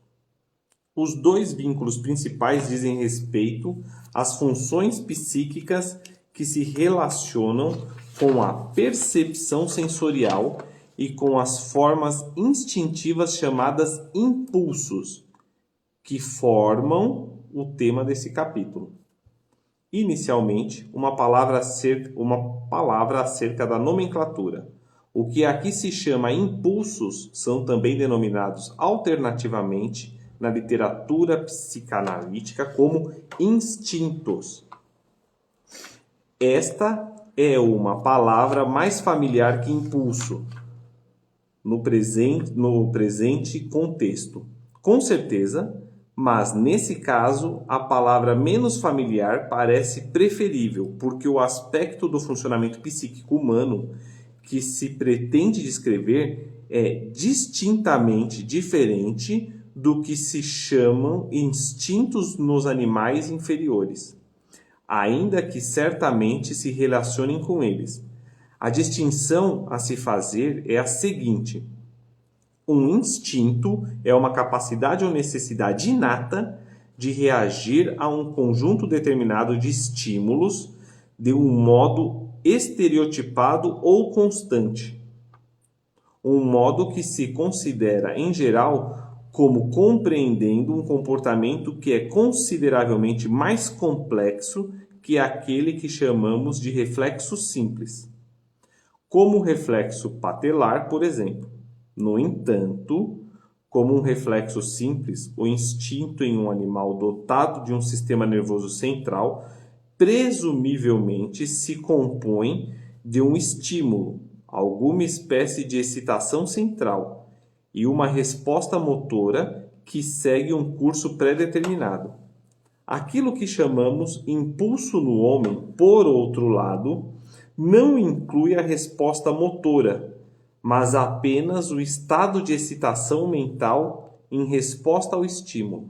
Os dois vínculos principais dizem respeito às funções psíquicas que se relacionam com a percepção sensorial e com as formas instintivas chamadas impulsos, que formam o tema desse capítulo. Inicialmente, uma palavra acerca da nomenclatura. O que aqui se chama impulsos são também denominados alternativamente na literatura psicanalítica como instintos. Esta é uma palavra mais familiar que impulso no presente contexto. Com certeza, mas nesse caso, a palavra menos familiar parece preferível, porque o aspecto do funcionamento psíquico humano que se pretende descrever é distintamente diferente do que se chamam instintos nos animais inferiores, ainda que certamente se relacionem com eles. A distinção a se fazer é a seguinte: um instinto é uma capacidade ou necessidade inata de reagir a um conjunto determinado de estímulos de um modo estereotipado ou constante. Um modo que se considera, em geral, como compreendendo um comportamento que é consideravelmente mais complexo que aquele que chamamos de reflexo simples, como o reflexo patelar, por exemplo. No entanto, como um reflexo simples, o instinto em um animal dotado de um sistema nervoso central presumivelmente se compõe de um estímulo, alguma espécie de excitação central, e uma resposta motora que segue um curso pré-determinado. Aquilo que chamamos impulso no homem, por outro lado, não inclui a resposta motora, mas apenas o estado de excitação mental em resposta ao estímulo.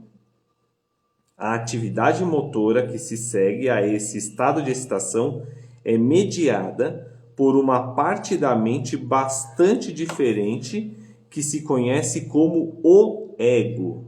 A atividade motora que se segue a esse estado de excitação é mediada por uma parte da mente bastante diferente que se conhece como o ego.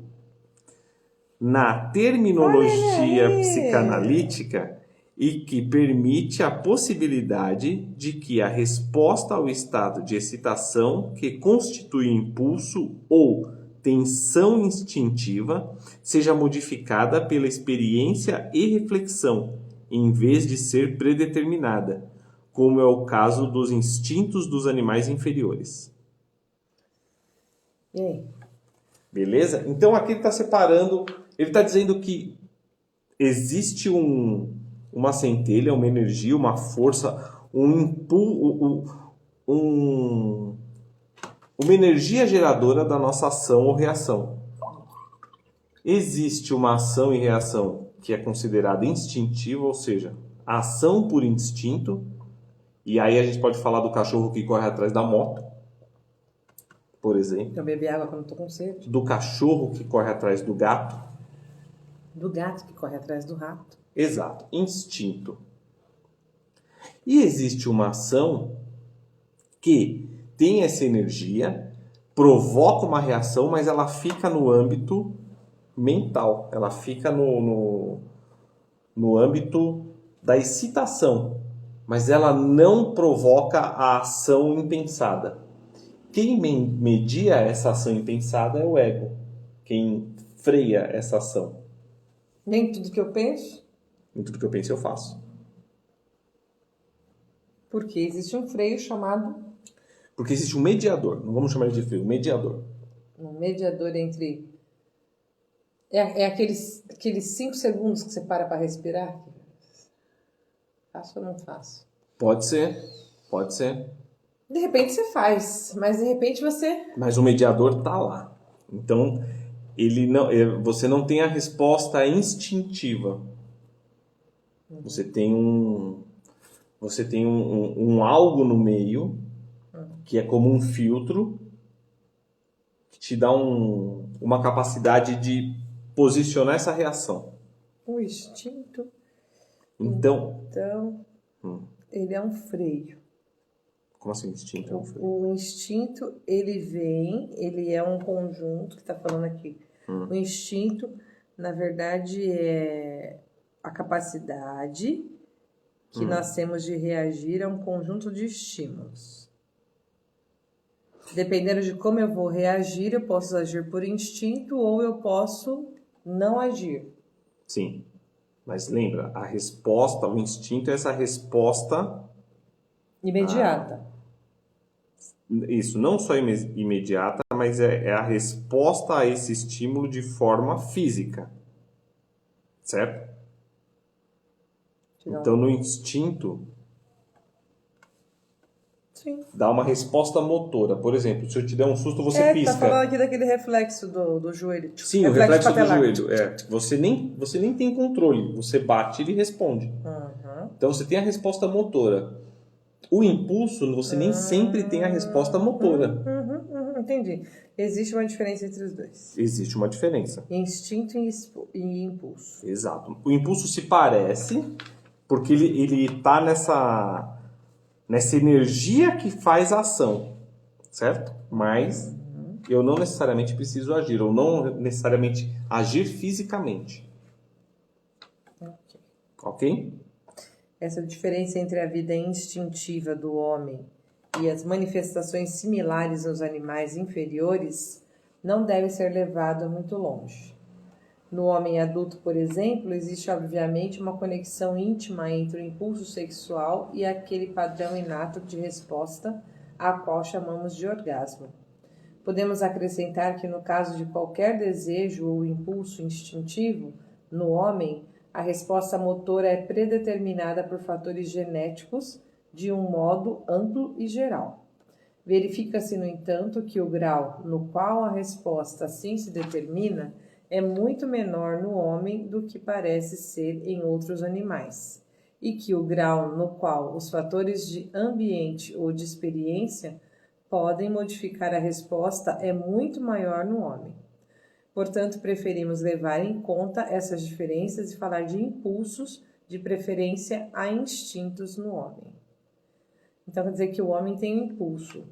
Na terminologia psicanalítica, e que permite a possibilidade de que a resposta ao estado de excitação que constitui impulso ou tensão instintiva seja modificada pela experiência e reflexão, em vez de ser predeterminada, como é o caso dos instintos dos animais inferiores. E aí? Beleza? Então aqui ele está separando, ele está dizendo que existe uma centelha, uma energia, uma força, uma energia geradora da nossa ação ou reação. Existe uma ação e reação que é considerada instintiva, ou seja, ação por instinto, e aí a gente pode falar do cachorro que corre atrás da moto, por exemplo. Eu beber água quando estou com sede. Do cachorro que corre atrás do gato. Do gato que corre atrás do rato. Exato, instinto. E existe uma ação que tem essa energia, provoca uma reação, mas ela fica no âmbito mental, ela fica no âmbito da excitação, mas ela não provoca a ação impensada. Quem media essa ação impensada é o ego, quem freia essa ação. Nem tudo que eu penso. Nem tudo que eu penso eu faço. Porque existe um freio chamado Porque existe um mediador, não vamos chamar ele de freio, mediador. um mediador entre... É aqueles 5 segundos que você para respirar? Faço ou não faço? Pode ser, pode ser. De repente você faz, mas de repente você... Mas o mediador tá lá. Então, você não tem a resposta instintiva. Você tem um algo no meio que é como um filtro que te dá uma capacidade de posicionar essa reação. O instinto, Então, ele é um freio. como assim instinto? É um freio? O instinto, ele é um conjunto, que está falando aqui. O instinto, na verdade, é a capacidade que nós temos de reagir a um conjunto de estímulos. Dependendo de como eu vou reagir, eu posso agir por instinto ou eu posso não agir. Sim. Mas lembra, a resposta, o instinto é essa resposta... Imediata. Isso, não só imediata, mas é a resposta a esse estímulo de forma física. Certo? Então, no instinto, Sim. dá uma resposta motora. Por exemplo, se eu te der um susto, você pisca. Tá falando aqui daquele reflexo do joelho. Sim, o reflexo do joelho. Você nem tem controle. Você bate e ele responde. Então, você tem a resposta motora. O impulso, você nem sempre tem a resposta motora. Entendi. Existe uma diferença entre os dois. Existe uma diferença. Instinto e impulso. Exato. O impulso se parece porque ele está nessa energia que faz a ação, certo? Mas eu não necessariamente preciso agir, ou não necessariamente agir fisicamente. Ok? Essa diferença entre a vida instintiva do homem e as manifestações similares nos animais inferiores não deve ser levada muito longe. No homem adulto, por exemplo, existe obviamente uma conexão íntima entre o impulso sexual e aquele padrão inato de resposta a qual chamamos de orgasmo. Podemos acrescentar que no caso de qualquer desejo ou impulso instintivo, no homem, a resposta motora é predeterminada por fatores genéticos de um modo amplo e geral. Verifica-se, no entanto, que o grau no qual a resposta assim se determina é muito menor no homem do que parece ser em outros animais, e que o grau no qual os fatores de ambiente ou de experiência podem modificar a resposta é muito maior no homem. Portanto, preferimos levar em conta essas diferenças e falar de impulsos, de preferência a instintos no homem. Então, quer dizer que o homem tem um impulso.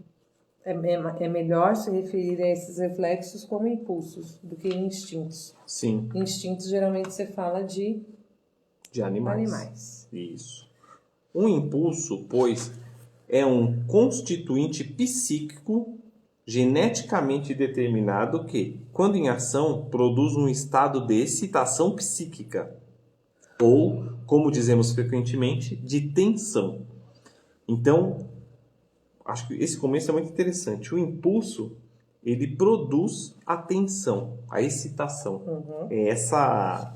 É melhor se referir a esses reflexos como impulsos do que instintos. Sim. Instintos, geralmente, você fala de animais. Isso. Um impulso, pois, é um constituinte psíquico geneticamente determinado que, quando em ação, produz um estado de excitação psíquica, ou, como dizemos frequentemente, de tensão. Então, acho que esse começo é muito interessante. O impulso, ele produz a tensão, a excitação. É essa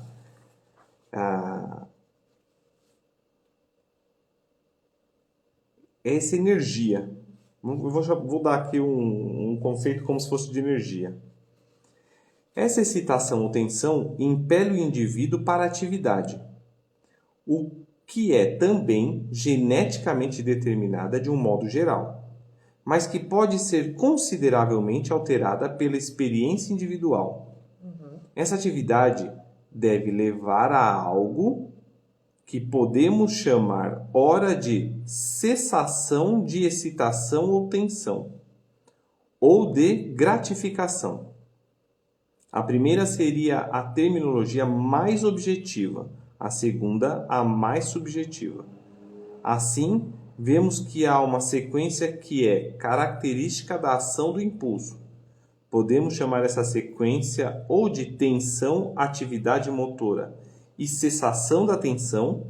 eu vou dar aqui um conceito como se fosse de energia. Essa excitação ou tensão impele o indivíduo para a atividade, o que é também geneticamente determinada de um modo geral, mas que pode ser consideravelmente alterada pela experiência individual. Essa atividade deve levar a algo que podemos chamar ora de cessação de excitação ou tensão, ou de gratificação. A primeira seria a terminologia mais objetiva, a segunda a mais subjetiva. Assim, vemos que há uma sequência que é característica da ação do impulso. Podemos chamar essa sequência ou de tensão, atividade motora, e cessação da tensão,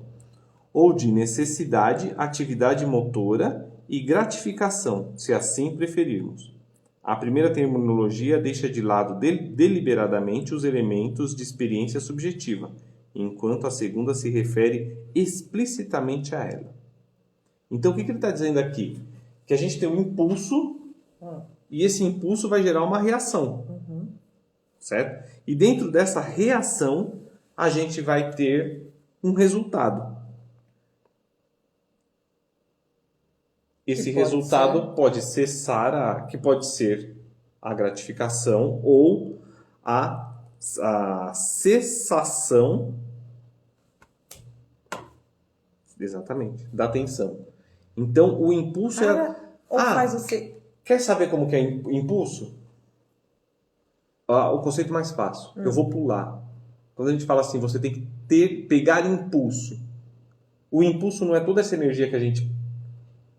ou de necessidade, atividade motora e gratificação, se assim preferirmos. A primeira terminologia deixa de lado deliberadamente os elementos de experiência subjetiva, enquanto a segunda se refere explicitamente a ela. Então, o que ele está dizendo aqui? Que a gente tem um impulso e esse impulso vai gerar uma reação, certo? E dentro dessa reação, a gente vai ter um resultado. Esse resultado pode cessar, que pode ser a gratificação ou a cessação, exatamente, da tensão. Então, o impulso faz você... Quer saber como que é impulso? O conceito mais fácil. Eu vou pular. Quando a gente fala assim, você tem que pegar impulso. O impulso não é toda essa energia que a gente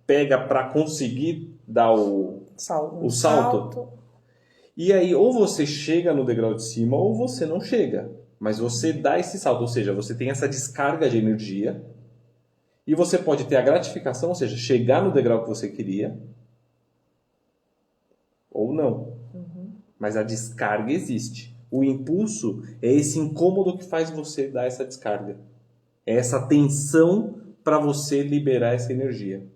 pega para conseguir dar o salto. E aí, ou você chega no degrau de cima, ou você não chega. Mas você dá esse salto. Ou seja, você tem essa descarga de energia. E você pode ter a gratificação, ou seja, chegar no degrau que você queria. Ou não. Mas a descarga existe. O impulso é esse incômodo que faz você dar essa descarga. É essa tensão para você liberar essa energia.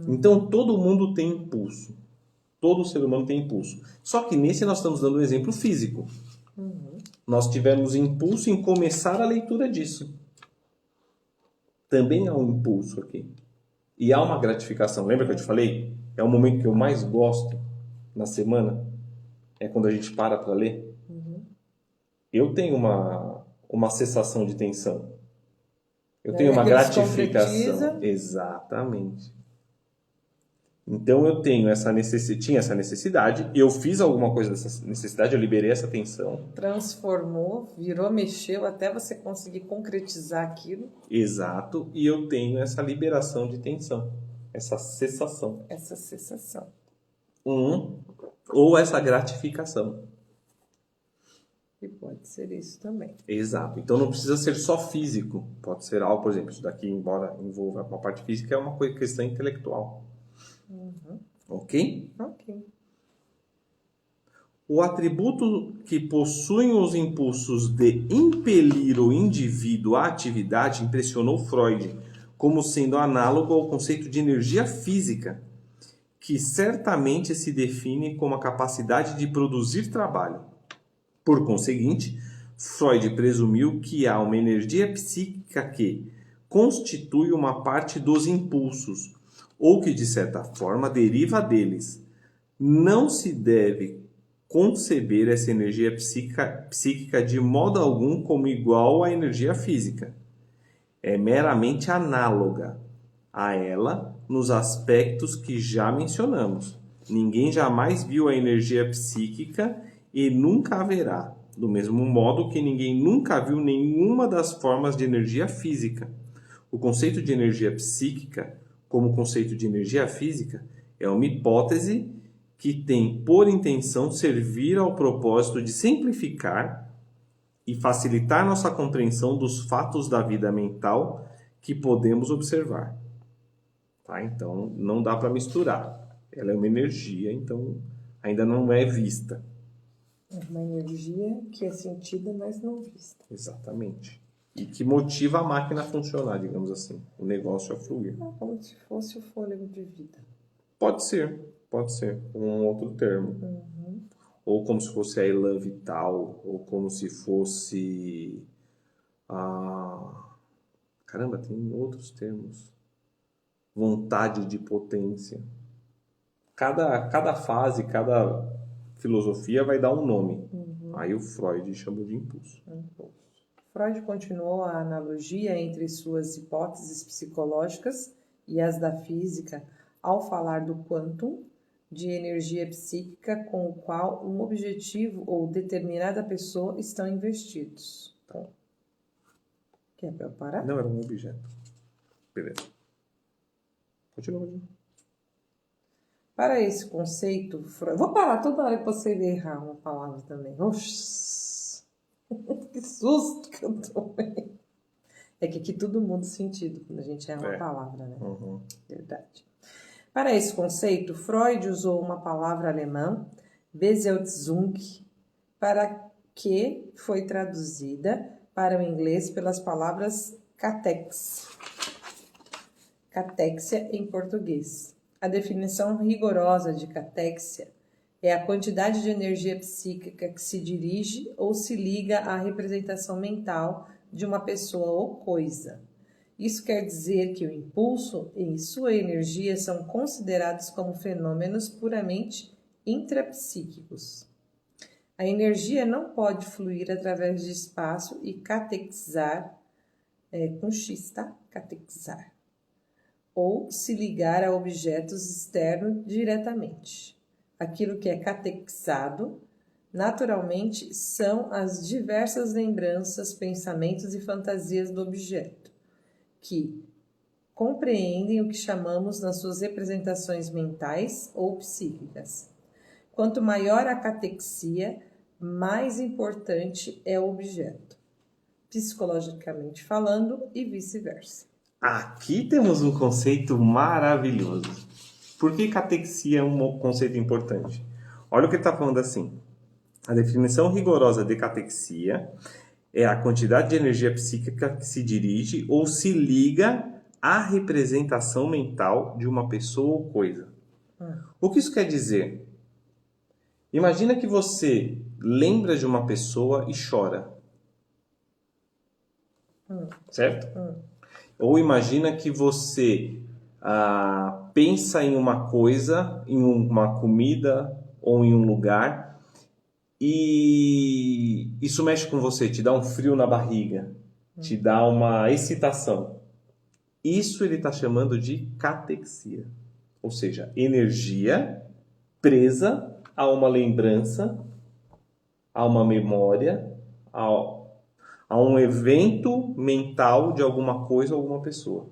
Então, todo mundo tem impulso. Todo ser humano tem impulso. Só que nesse nós estamos dando um exemplo físico. Nós tivemos impulso em começar a leitura disso. Também há um impulso aqui. E há uma gratificação. Lembra que eu te falei? É o momento que eu mais gosto na semana. É quando a gente para ler. Eu tenho uma cessação de tensão. Eu tenho uma gratificação. Exatamente. Então eu tenho tinha essa necessidade, eu fiz alguma coisa dessa necessidade, eu liberei essa tensão. Transformou, virou, mexeu, até você conseguir concretizar aquilo. Exato, e eu tenho essa liberação de tensão, essa cessação. Essa cessação. Ou essa gratificação. E pode ser isso também. Exato, então não precisa ser só físico, pode ser algo, por exemplo, isso daqui, embora envolva uma parte física, é uma questão intelectual. Ok? Ok. O atributo que possuem os impulsos de impelir o indivíduo à atividade impressionou Freud como sendo análogo ao conceito de energia física, que certamente se define como a capacidade de produzir trabalho. Por conseguinte, Freud presumiu que há uma energia psíquica que constitui uma parte dos impulsos, ou que, de certa forma, deriva deles. Não se deve conceber essa energia psíquica de modo algum como igual à energia física. É meramente análoga a ela nos aspectos que já mencionamos. Ninguém jamais viu a energia psíquica e nunca haverá, do mesmo modo que ninguém nunca viu nenhuma das formas de energia física. O conceito de energia psíquica, como conceito de energia física, é uma hipótese que tem por intenção servir ao propósito de simplificar e facilitar nossa compreensão dos fatos da vida mental que podemos observar. Tá? Então, não dá para misturar. Ela é uma energia, então ainda não é vista. É uma energia que é sentida, mas não vista. Exatamente. E que motiva a máquina a funcionar, digamos assim. O negócio a fluir. Como se fosse o fôlego de vida. Pode ser. Um outro termo. Ou como se fosse a elan vital, ou como se fosse caramba, tem outros termos. Vontade de potência. Cada fase, cada filosofia vai dar um nome. Aí o Freud chamou de impulso. Freud continuou a analogia entre suas hipóteses psicológicas e as da física ao falar do quantum de energia psíquica com o qual um objetivo ou determinada pessoa estão investidos. Tá. Quer para eu parar? Não, era um objeto. Beleza. Continua. Para esse conceito, Freud... Vou parar toda hora que você errar uma palavra também. Oxi. Que susto que eu tomei. É que aqui tudo muda o sentido quando a gente erra uma palavra, né? Uhum. Verdade. Para esse conceito, Freud usou uma palavra alemã, Besetzung, para que foi traduzida para o inglês pelas palavras catexia em português. A definição rigorosa de catexia é a quantidade de energia psíquica que se dirige ou se liga à representação mental de uma pessoa ou coisa. Isso quer dizer que o impulso e sua energia são considerados como fenômenos puramente intrapsíquicos. A energia não pode fluir através de espaço e catexizar, com X, tá? Catexizar, ou se ligar a objetos externos diretamente. Aquilo que é catexizado, naturalmente, são as diversas lembranças, pensamentos e fantasias do objeto, que compreendem o que chamamos nas suas representações mentais ou psíquicas. Quanto maior a catexia, mais importante é o objeto, psicologicamente falando e vice-versa. Aqui temos um conceito maravilhoso. Por que catexia é um conceito importante? Olha o que ele está falando assim. A definição rigorosa de catexia é a quantidade de energia psíquica que se dirige ou se liga à representação mental de uma pessoa ou coisa. O que isso quer dizer? Imagina que você lembra de uma pessoa e chora. Certo? Ou imagina que você pensa em uma coisa, em uma comida ou em um lugar e isso mexe com você, te dá um frio na barriga, te dá uma excitação. Isso ele está chamando de catexia, ou seja, energia presa a uma lembrança, a uma memória, a um evento mental de alguma coisa ou alguma pessoa.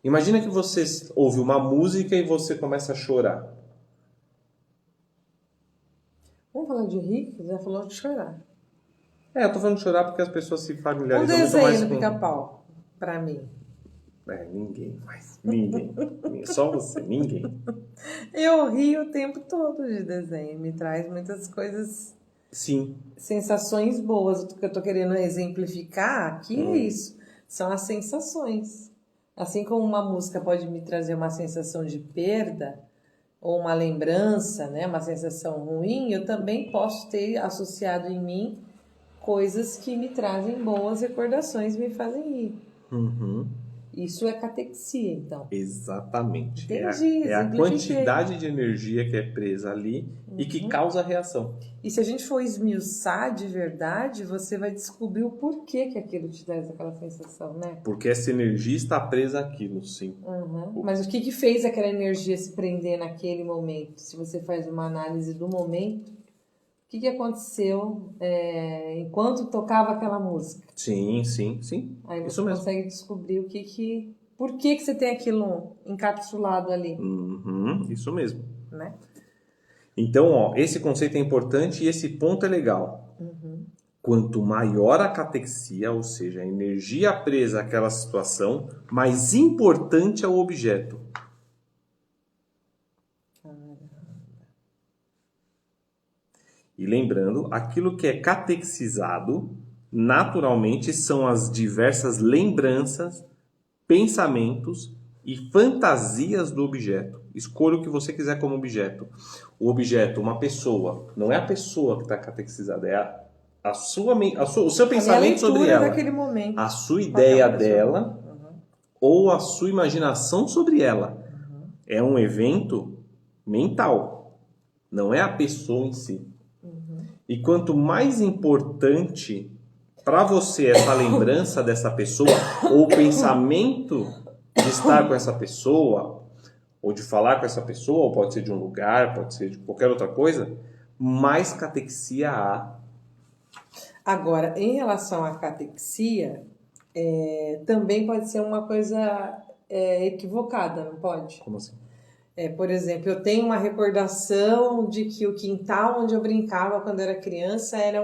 Imagina que você ouve uma música e você começa a chorar. Vamos falar de rir, que já falou de chorar. Eu tô falando de chorar porque as pessoas se familiarizam Um muito mais desenho com... no Pica-Pau, pra mim. Ninguém mais. Ninguém. Só você, ninguém. Eu rio o tempo todo de desenho, me traz muitas coisas... Sim. Sensações boas. O que eu tô querendo exemplificar aqui é isso. São as sensações. Assim como uma música pode me trazer uma sensação de perda ou uma lembrança, né, uma sensação ruim, eu também posso ter associado em mim coisas que me trazem boas recordações e me fazem rir. Isso é catexia, então. Exatamente. Entendi, é a quantidade de energia que é presa ali e que causa a reação. E se a gente for esmiuçar de verdade, você vai descobrir o porquê que aquilo te traz aquela sensação, né? Porque essa energia está presa àquilo, sim. Mas o que fez aquela energia se prender naquele momento? Se você faz uma análise do momento, o que aconteceu enquanto tocava aquela música? Sim. Aí você Isso mesmo. consegue descobrir por que você tem aquilo encapsulado ali. Isso mesmo. Né? Então, esse conceito é importante e esse ponto é legal. Quanto maior a catexia, ou seja, a energia presa àquela situação, mais importante é o objeto. E lembrando, aquilo que é catexizado, naturalmente, são as diversas lembranças, pensamentos e fantasias do objeto. Escolha o que você quiser como objeto. O objeto, uma pessoa, não é a pessoa que está catexizada, é o seu pensamento sobre ela, daquele momento, a sua ideia dela ou a sua imaginação sobre ela. É um evento mental, não é a pessoa em si. E quanto mais importante para você essa lembrança dessa pessoa ou o pensamento de estar com essa pessoa ou de falar com essa pessoa, ou pode ser de um lugar, pode ser de qualquer outra coisa, mais catexia há. Agora, em relação à catexia, também pode ser uma coisa equivocada, não pode? Como assim? Por exemplo, eu tenho uma recordação de que o quintal onde eu brincava quando era criança era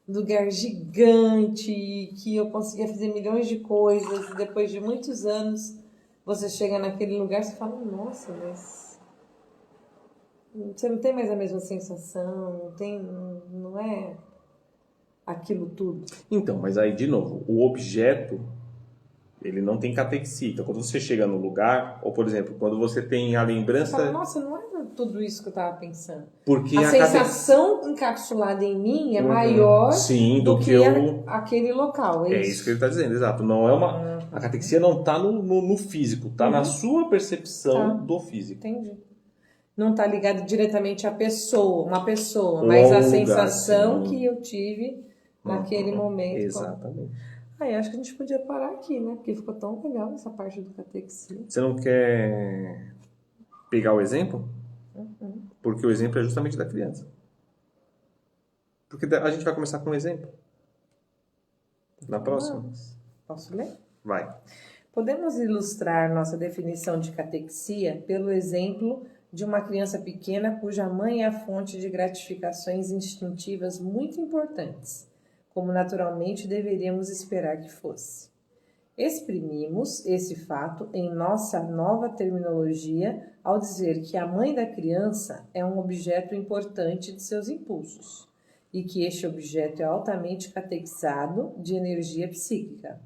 lugar gigante, que eu conseguia fazer milhões de coisas, e depois de muitos anos, você chega naquele lugar e fala, nossa, mas você não tem mais a mesma sensação, não é aquilo tudo. Então, mas aí, de novo, o objeto, ele não tem catexia. Então, quando você chega no lugar, ou, por exemplo, quando você tem a Você lembrança... fala, nossa, não é tudo isso que eu estava pensando. Porque A sensação encapsulada em mim é maior sim, do que aquele local. É isso que ele está dizendo, exato. Não é uma... A catexia não está no físico, está na sua percepção do físico. Entendi. Não está ligado diretamente à pessoa, uma pessoa, Ou mas a a um sensação lugar, sim. que eu tive naquele momento. Exatamente. Eu acho que a gente podia parar aqui, né? Porque ficou tão legal essa parte do catexia. Você não quer pegar o exemplo? Porque o exemplo é justamente da criança. Porque a gente vai começar com um exemplo. Na próxima. Vamos. Posso ler? Vai. Podemos ilustrar nossa definição de catexia pelo exemplo de uma criança pequena cuja mãe é a fonte de gratificações instintivas muito importantes, como naturalmente deveríamos esperar que fosse. Exprimimos esse fato em nossa nova terminologia ao dizer que a mãe da criança é um objeto importante de seus impulsos e que este objeto é altamente catexado de energia psíquica.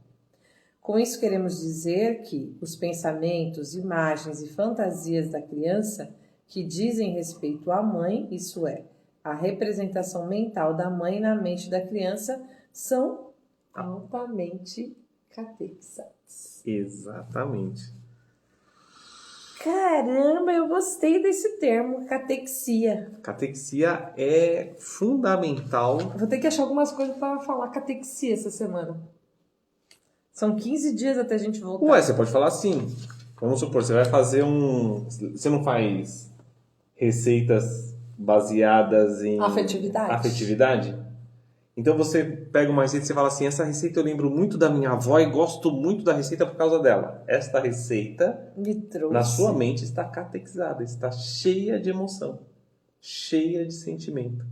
Com isso queremos dizer que os pensamentos, imagens e fantasias da criança que dizem respeito à mãe, isso é, a representação mental da mãe na mente da criança, são altamente catexados. Exatamente. Caramba, eu gostei desse termo, catexia. Catexia é fundamental. Eu vou ter que achar algumas coisas para falar catexia essa semana. São 15 dias até a gente voltar. Ué, você pode falar assim. Vamos supor, você vai fazer Você não faz receitas baseadas em... Afetividade? Então você pega uma receita e você fala assim, essa receita eu lembro muito da minha avó e gosto muito da receita por causa dela. Esta receita, na sua mente, está catexada, está cheia de emoção, cheia de sentimento.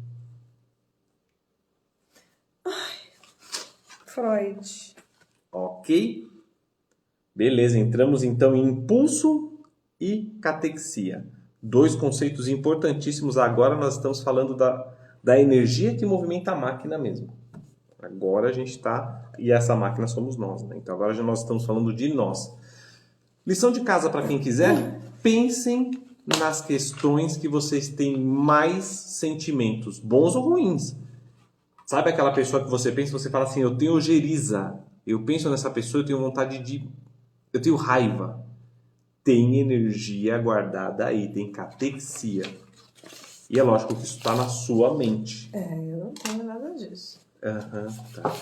Freud. Ok? Beleza, entramos então em impulso e catexia. Dois conceitos importantíssimos. Agora nós estamos falando da energia que movimenta a máquina mesmo. Agora a gente está... E essa máquina somos nós, né? Então agora nós estamos falando de nós. Lição de casa para quem quiser. Pensem nas questões que vocês têm mais sentimentos, bons ou ruins. Sabe aquela pessoa que você pensa e você fala assim, eu tenho ojeriza. Eu penso nessa pessoa, eu tenho vontade de... Eu tenho raiva. Tem energia guardada aí, tem catexia. E é lógico que isso está na sua mente. Eu não tenho nada disso. Tá.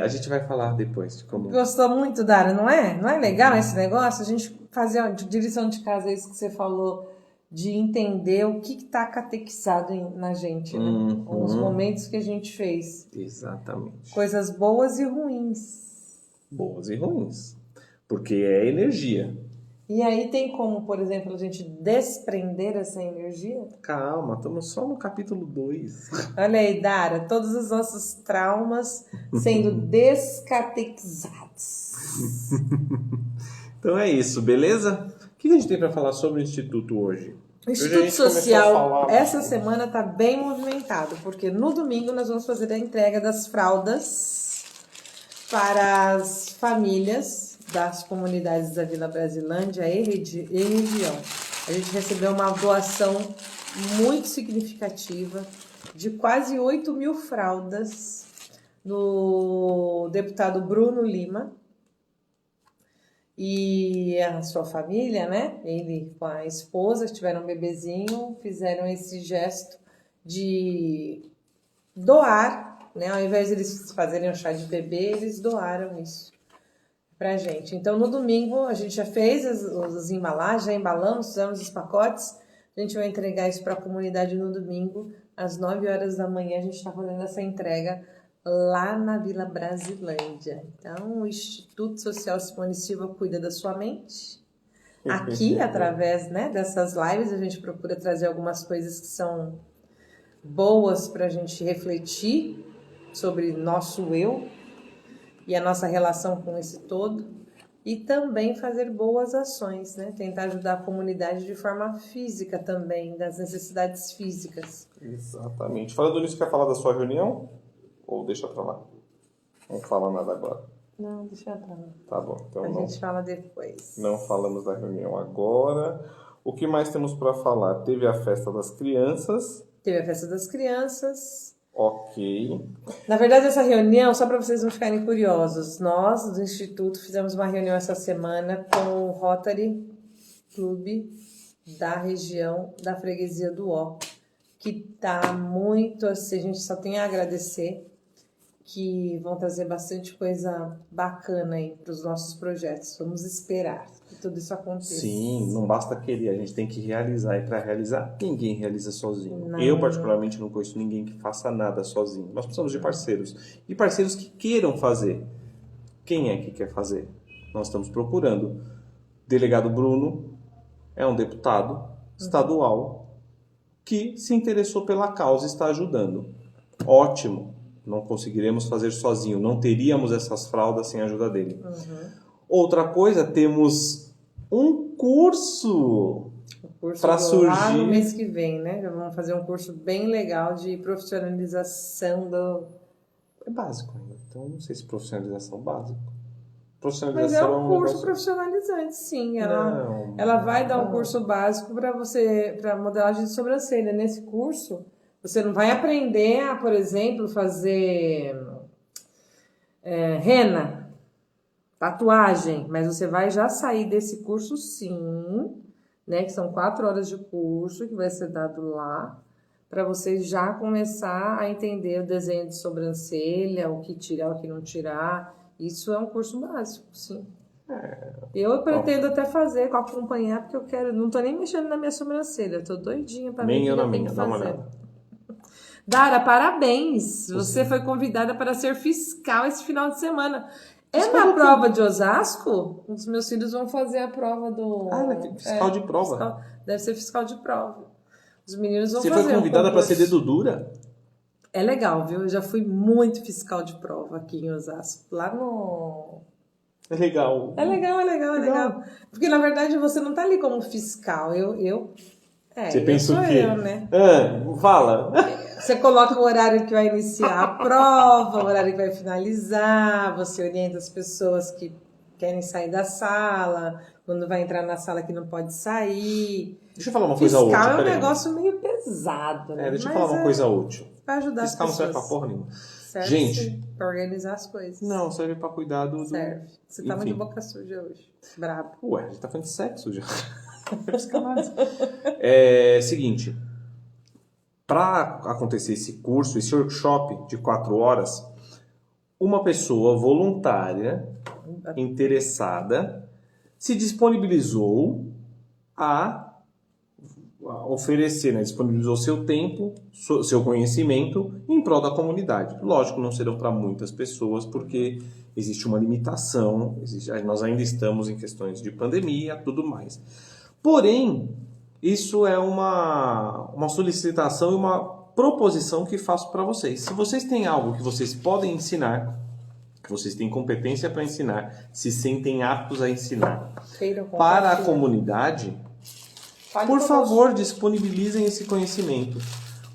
A gente vai falar depois de como... Gostou muito, Dara, não é? Não é legal esse negócio? A gente fazer a direção de casa, isso que você falou, de entender o que está catexado na gente, né? Os momentos que a gente fez. Exatamente. Coisas boas e ruins. Boas e ruins. Porque é energia. E aí tem como, por exemplo, a gente desprender essa energia? Calma, estamos só no capítulo 2. Olha aí, Dara, todos os nossos traumas sendo descatexados. Então é isso, beleza? O que a gente tem para falar sobre o Instituto hoje? O Instituto Social, essa semana está bem movimentado, porque no domingo nós vamos fazer a entrega das fraldas para as famílias das comunidades da Vila Brasilândia e região. A gente recebeu uma doação muito significativa de quase 8.000 fraldas do deputado Bruno Lima e a sua família, né? Ele com a esposa, que tiveram um bebezinho, fizeram esse gesto de doar, né? Ao invés de eles fazerem um chá de bebê, eles doaram isso pra gente. Então, no domingo, a gente já fez as embalagens, já embalamos, fizemos os pacotes. A gente vai entregar isso para a comunidade no domingo, às 9 horas da manhã. A gente está fazendo essa entrega lá na Vila Brasilândia. Então, o Instituto Social Simone Silva cuida da sua mente. Aqui, através, né, dessas lives, a gente procura trazer algumas coisas que são boas para a gente refletir sobre nosso eu e a nossa relação com esse todo, e também fazer boas ações, né? Tentar ajudar a comunidade de forma física também, das necessidades físicas. Exatamente. Falando nisso, quer falar da sua reunião? Ou deixa pra lá? Não fala nada agora. Não, deixa pra lá. Tá bom. Então A gente fala depois. não falamos da reunião agora. O que mais temos para falar? Teve a festa das crianças. Teve a festa das crianças. Ok. Na verdade, essa reunião, só para vocês não ficarem curiosos, nós do Instituto fizemos uma reunião essa semana com o Rotary Clube da região da Freguesia do Ó, que tá muito assim, a gente só tem a agradecer, que vão trazer bastante coisa bacana aí para os nossos projetos. Vamos esperar que tudo isso aconteça. Sim, não basta querer, a gente tem que realizar. E para realizar, ninguém realiza sozinho. Não. Eu, particularmente, não conheço ninguém que faça nada sozinho. Nós precisamos de parceiros. E parceiros que queiram fazer. Quem é que quer fazer? Nós estamos procurando. Delegado Bruno é um deputado estadual que se interessou pela causa e está ajudando. Ótimo. Não conseguiremos fazer sozinho. Não teríamos essas fraldas sem a ajuda dele. Outra coisa, temos um curso para surgir. Lá no mês que vem, né? Já vamos fazer um curso bem legal de profissionalização do... É básico ainda. Então, não sei se profissionalização básica. Mas é Profissionalização um curso negócio... profissionalizante, sim. Não. Ela vai dar um curso básico para você, para modelagem de sobrancelha. Nesse curso, você não vai aprender a, por exemplo, fazer rena, tatuagem, mas você vai já sair desse curso, sim, né? Que são 4 horas de curso que vai ser dado lá, para você já começar a entender o desenho de sobrancelha, o que tirar, o que não tirar. Isso é um curso básico, sim. Eu pretendo até fazer, acompanhar, porque eu quero. Não tô nem mexendo na minha sobrancelha, eu tô doidinha para ver o que eu tenho que fazer. Dara, parabéns! Você foi convidada para ser fiscal esse final de semana. É na prova de Osasco? Os meus filhos vão fazer a prova do... fiscal de prova. Deve ser fiscal de prova. Os meninos vão fazer. Você foi convidada para ser dedudura? É legal, viu? Eu já fui muito fiscal de prova aqui em Osasco. Lá no... É legal. É legal. Porque, na verdade, você não tá ali como fiscal. Você pensa o quê? Eu, né? Fala. Você coloca o horário que vai iniciar a prova, o horário que vai finalizar, você orienta as pessoas que querem sair da sala, quando vai entrar na sala que não pode sair. Deixa eu falar uma coisa útil. Fiscal é um negócio meio pesado, né? Deixa eu falar uma coisa útil. Vai ajudar fiscal as pessoas. Não serve pra porra nenhuma. Serve Gente, pra organizar as coisas. Não, serve pra cuidar do... Serve. Você tá muito boca suja hoje. Brabo. Ué, a gente tá falando de sexo já. Seguinte, para acontecer esse curso, esse workshop de 4 horas, uma pessoa voluntária, interessada, se disponibilizou a oferecer, né? Disponibilizou seu tempo, seu conhecimento em prol da comunidade. Lógico, não serão para muitas pessoas, porque existe uma limitação, nós ainda estamos em questões de pandemia e tudo mais. Porém, isso é uma solicitação e uma proposição que faço para vocês. Se vocês têm algo que vocês podem ensinar, que vocês têm competência para ensinar, se sentem aptos a ensinar para a comunidade, por favor, disponibilizem esse conhecimento.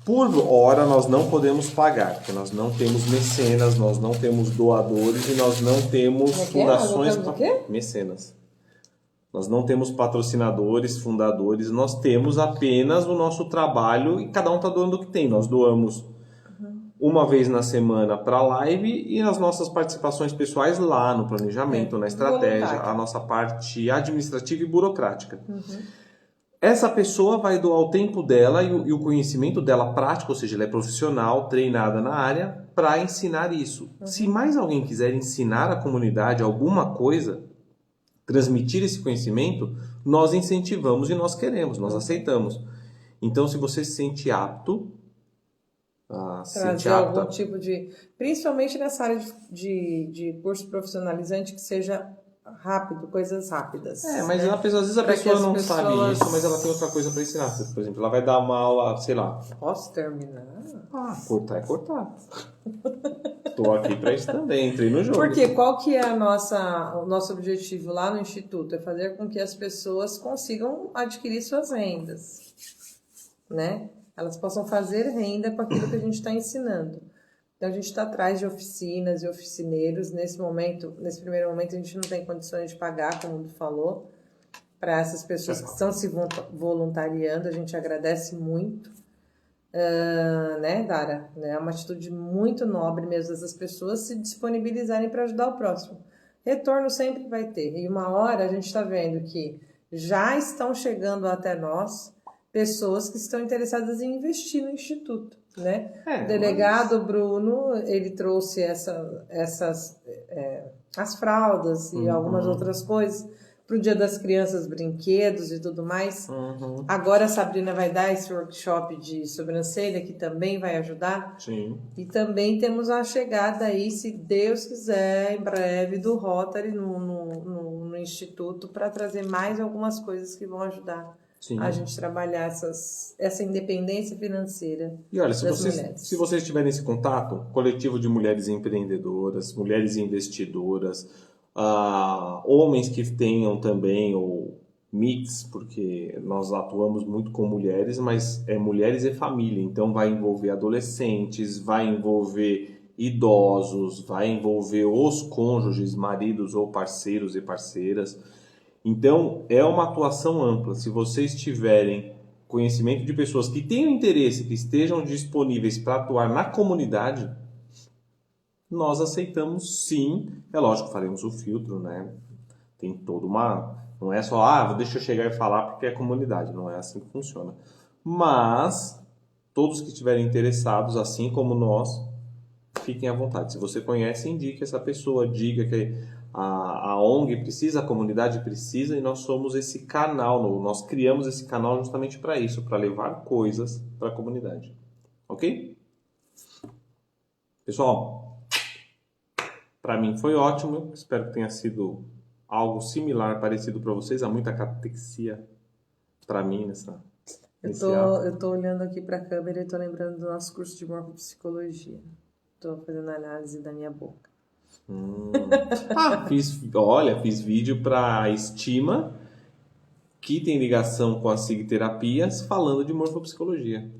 Por hora, nós não podemos pagar, porque nós não temos mecenas, nós não temos doadores e nós não temos fundações... Mecenas. Nós não temos patrocinadores, fundadores, nós temos apenas o nosso trabalho e cada um está doando o que tem. Nós doamos uma vez na semana para a live e as nossas participações pessoais lá no planejamento, na estratégia, a nossa parte administrativa e burocrática. Essa pessoa vai doar o tempo dela e o conhecimento dela prático, ou seja, ela é profissional, treinada na área, para ensinar isso. Se mais alguém quiser ensinar à comunidade alguma coisa, transmitir esse conhecimento, nós incentivamos e nós queremos, nós aceitamos. Então, se você se sente apto, trazer algum tipo de... Principalmente nessa área de curso profissionalizante que seja rápido, coisas rápidas. Mas né? às vezes a Pra que pessoa as não sabe pessoas- isso, mas ela tem outra coisa pra ensinar. Por exemplo, ela vai dar uma aula, sei lá. Posso terminar? Cortar é cortar. Tô aqui pra isso também, entrei no jogo. Porque qual que é o nosso objetivo lá no Instituto? É fazer com que as pessoas consigam adquirir suas rendas, né? Elas possam fazer renda com aquilo que a gente está ensinando. Então, a gente está atrás de oficinas e oficineiros. Nesse primeiro momento, a gente não tem condições de pagar, como tu falou, para essas pessoas que estão se voluntariando. A gente agradece muito. Né, Dara? É uma atitude muito nobre mesmo dessas pessoas se disponibilizarem para ajudar o próximo. Retorno sempre vai ter. E uma hora a gente está vendo que já estão chegando até nós pessoas que estão interessadas em investir no Instituto. Né? O delegado Bruno, ele trouxe as fraldas e algumas outras coisas para o Dia das Crianças, brinquedos e tudo mais. Agora a Sabrina vai dar esse workshop de sobrancelha, que também vai ajudar. Sim. E também temos a chegada aí, se Deus quiser, em breve, do Rotary no Instituto, para trazer mais algumas coisas que vão ajudar a gente trabalhar essa independência financeira. E olha, mulheres. Se vocês tiverem esse contato, coletivo de mulheres empreendedoras, mulheres investidoras, homens que tenham também ou mix, porque nós atuamos muito com mulheres, mas é mulheres e família, então vai envolver adolescentes, vai envolver idosos, vai envolver os cônjuges, maridos ou parceiros e parceiras. Então é uma atuação ampla. Se vocês tiverem conhecimento de pessoas que tenham interesse, que estejam disponíveis para atuar na comunidade, nós aceitamos sim. É lógico, faremos o filtro, né? Tem toda uma... Não é só, deixa eu chegar e falar porque é comunidade. Não é assim que funciona. Mas, todos que estiverem interessados, assim como nós, fiquem à vontade. Se você conhece, indique essa pessoa. Diga que a ONG precisa, a comunidade precisa, e nós somos esse canal. Nós criamos esse canal justamente para isso, para levar coisas para a comunidade. Ok? Pessoal, para mim foi ótimo. Espero que tenha sido algo similar, parecido para vocês. Há muita catexia para mim nessa... Eu tô olhando aqui para a câmera e tô lembrando do nosso curso de morfopsicologia. Tô fazendo análise da minha boca. Fiz vídeo para estima, que tem ligação com as sigterapias, falando de morfopsicologia.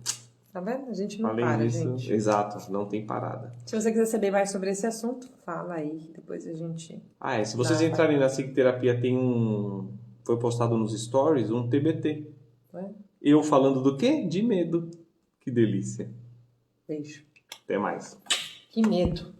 Tá vendo? A gente não Além para, disso, gente. Exato, não tem parada. Se você quiser saber mais sobre esse assunto, fala aí, depois a gente... Se vocês entrarem na sigterapia, foi postado nos stories um TBT. Eu falando do quê? De medo. Que delícia. Beijo. Até mais. Que medo.